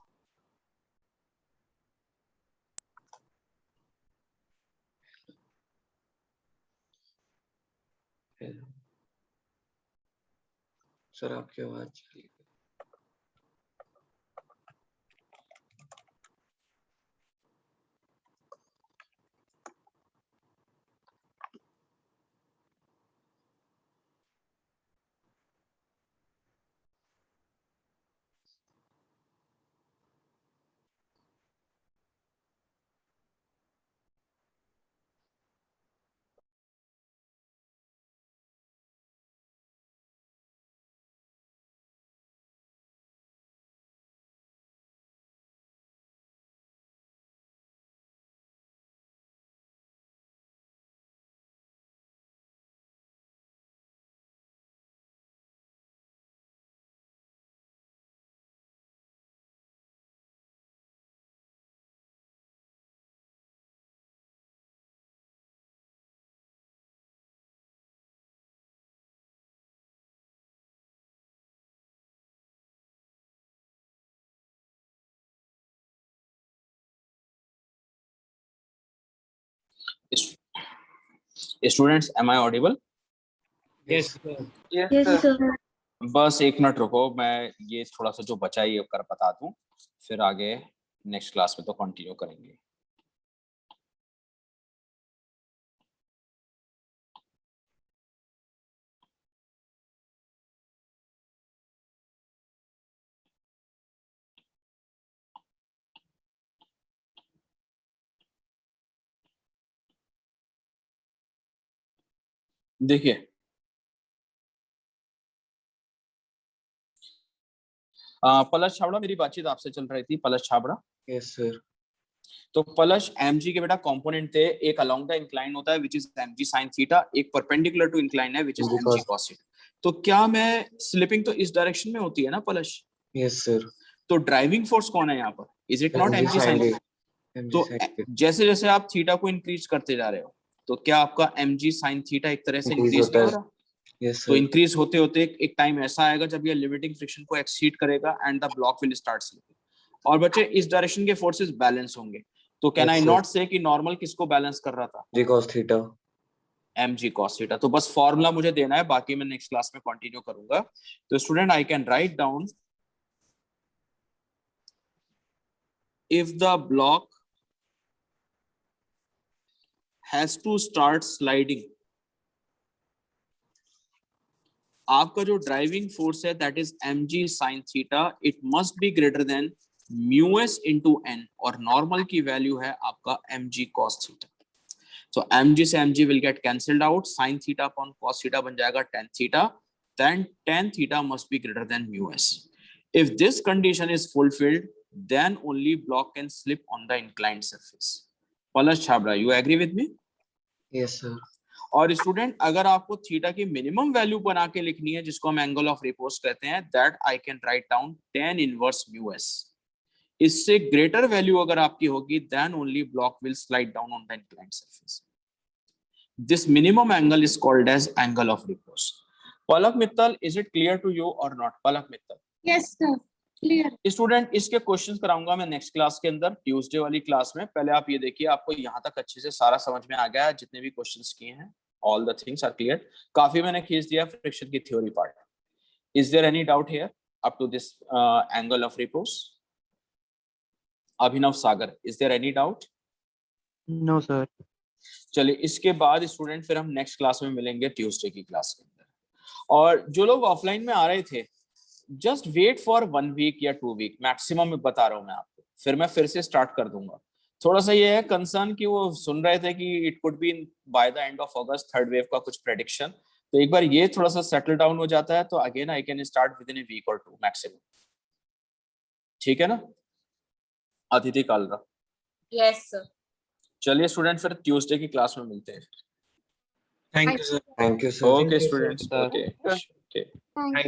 sir आपकी आवाज चली गई।
Students, am I audible?
Yes, sir.
Yes,
Yes,
sir.
sir.
बस एक मिनट रुको, मैं ये थोड़ा सा जो बचा है ये कर बता दूं, फिर आगे नेक्स्ट क्लास में तो कंटिन्यू करेंगे। देखिए, पलश छाबड़ा, मेरी बातचीत आपसे चल रही थी। Palash Chhabra,
Yes, sir.
तो पलश mg के बेटा कंपोनेंट थे, एक अलोंग द इंक्लाइन होता है which is mg sin theta, एक परपेंडिकुलर टू इंक्लाइन है which is mg cos theta. तो क्या मैं स्लिपिंग तो इस डायरेक्शन में होती है ना पलश?
Yes, sir.
तो ड्राइविंग फोर्स कौन है यहाँ पर? Is it not mg sin theta?
mg
तो
sin theta.
जैसे जैसे आप थीटा को इंक्रीज करते जा रहे हो, तो क्या आपका mg sin थीटा एक तरह से
Increase
इंक्रीज
होता
नहीं
है।
हो रहा?
Yes,
तो
sir.
इंक्रीज होते होते एक टाइम ऐसा आएगा जब ये लिमिटिंग फ्रिक्शन को एक्सीड करेगा and the block will start slipping. और बच्चे इस डायरेक्शन के फोर्सेस बैलेंस होंगे, तो can
Yes,
I
sir.
Not say कि नॉर्मल किसको बैलेंस कर रहा था?
g cos theta.
mg cos theta. तो बस फॉर्मूला मुझे देना है, बाकी मैं नेक्स्ट क्लास में कंटिन्यू करूंगा। तो student, I can write down, if the block has to start sliding, आपका जो ड्राइविंग फोर्स है that is mg sin theta, it must be greater than mu s into N, और नॉर्मल की वैल्यू है आपका mg cos थीटा। तो mg से mg will get cancelled out, sin theta upon cos theta बन जाएगा tan theta, then tan theta must be greater than mu s. If this condition is fulfilled, then only block can slip on the inclined surface. Palash Chabra, you agree with me?
Yes, sir.
और स्टूडेंट अगर आपको थीटा की मिनिमम वैल्यू बना के लिखनी है जिसको हम एंगल ऑफ रिपोज कहते हैं, that I can write down tan inverse mu S. इससे ग्रेटर वैल्यू अगर आपकी होगी then only block will slide down on the inclined surface. This minimum angle is called as angle of repose. Palak Mittal, is it clear to you और not? Palak Mittal,
yes sir, clear.
Student इसके क्वेश्चंस कराऊंगा मैं नेक्स्ट क्लास के अंदर, ट्यूसडे वाली क्लास में। पहले आप ये देखिए, आपको यहाँ तक अच्छे से सारा समझ में आ गया है, जितने भी क्वेश्चंस किए हैं, all the things are clear. काफी मैंने खींच दिया फ्रिक्शन की theory part. Is there any doubt here up to this angle of repose? Abhinav Sagar, is there any doubt?
No sir.
चलिए, इसके बाद स्टूडेंट फिर हम नेक्स्ट क्लास में मिलेंगे ट्यूसडे की क्लास के अंदर। और जो लोग ऑफलाइन में आ रहे थे, जस्ट वेट फॉर 1 वीक या 2 वीक मैक्सिमम में बता रहा हूँ मैं आपको, फिर मैं फिर से स्टार्ट कर दूंगा। थोड़ा सा ये है कंसर्न कि वो सुन रहे थे कि it could be by the end of August third wave का कुछ प्रेडिक्शन, तो एक बार ये थोड़ा सा सेटल डाउन हो जाता है तो again I can start within a week और 2 मैक्सिमम। ठीक है ना अदिति कालरा?
Yes, sir.
चलिए स्टूडेंट, फिर ट्यूसडे की क्लास में मिलते हैं।
Thank you, sir.
Thank you, sir.
Okay students, okay.
Thank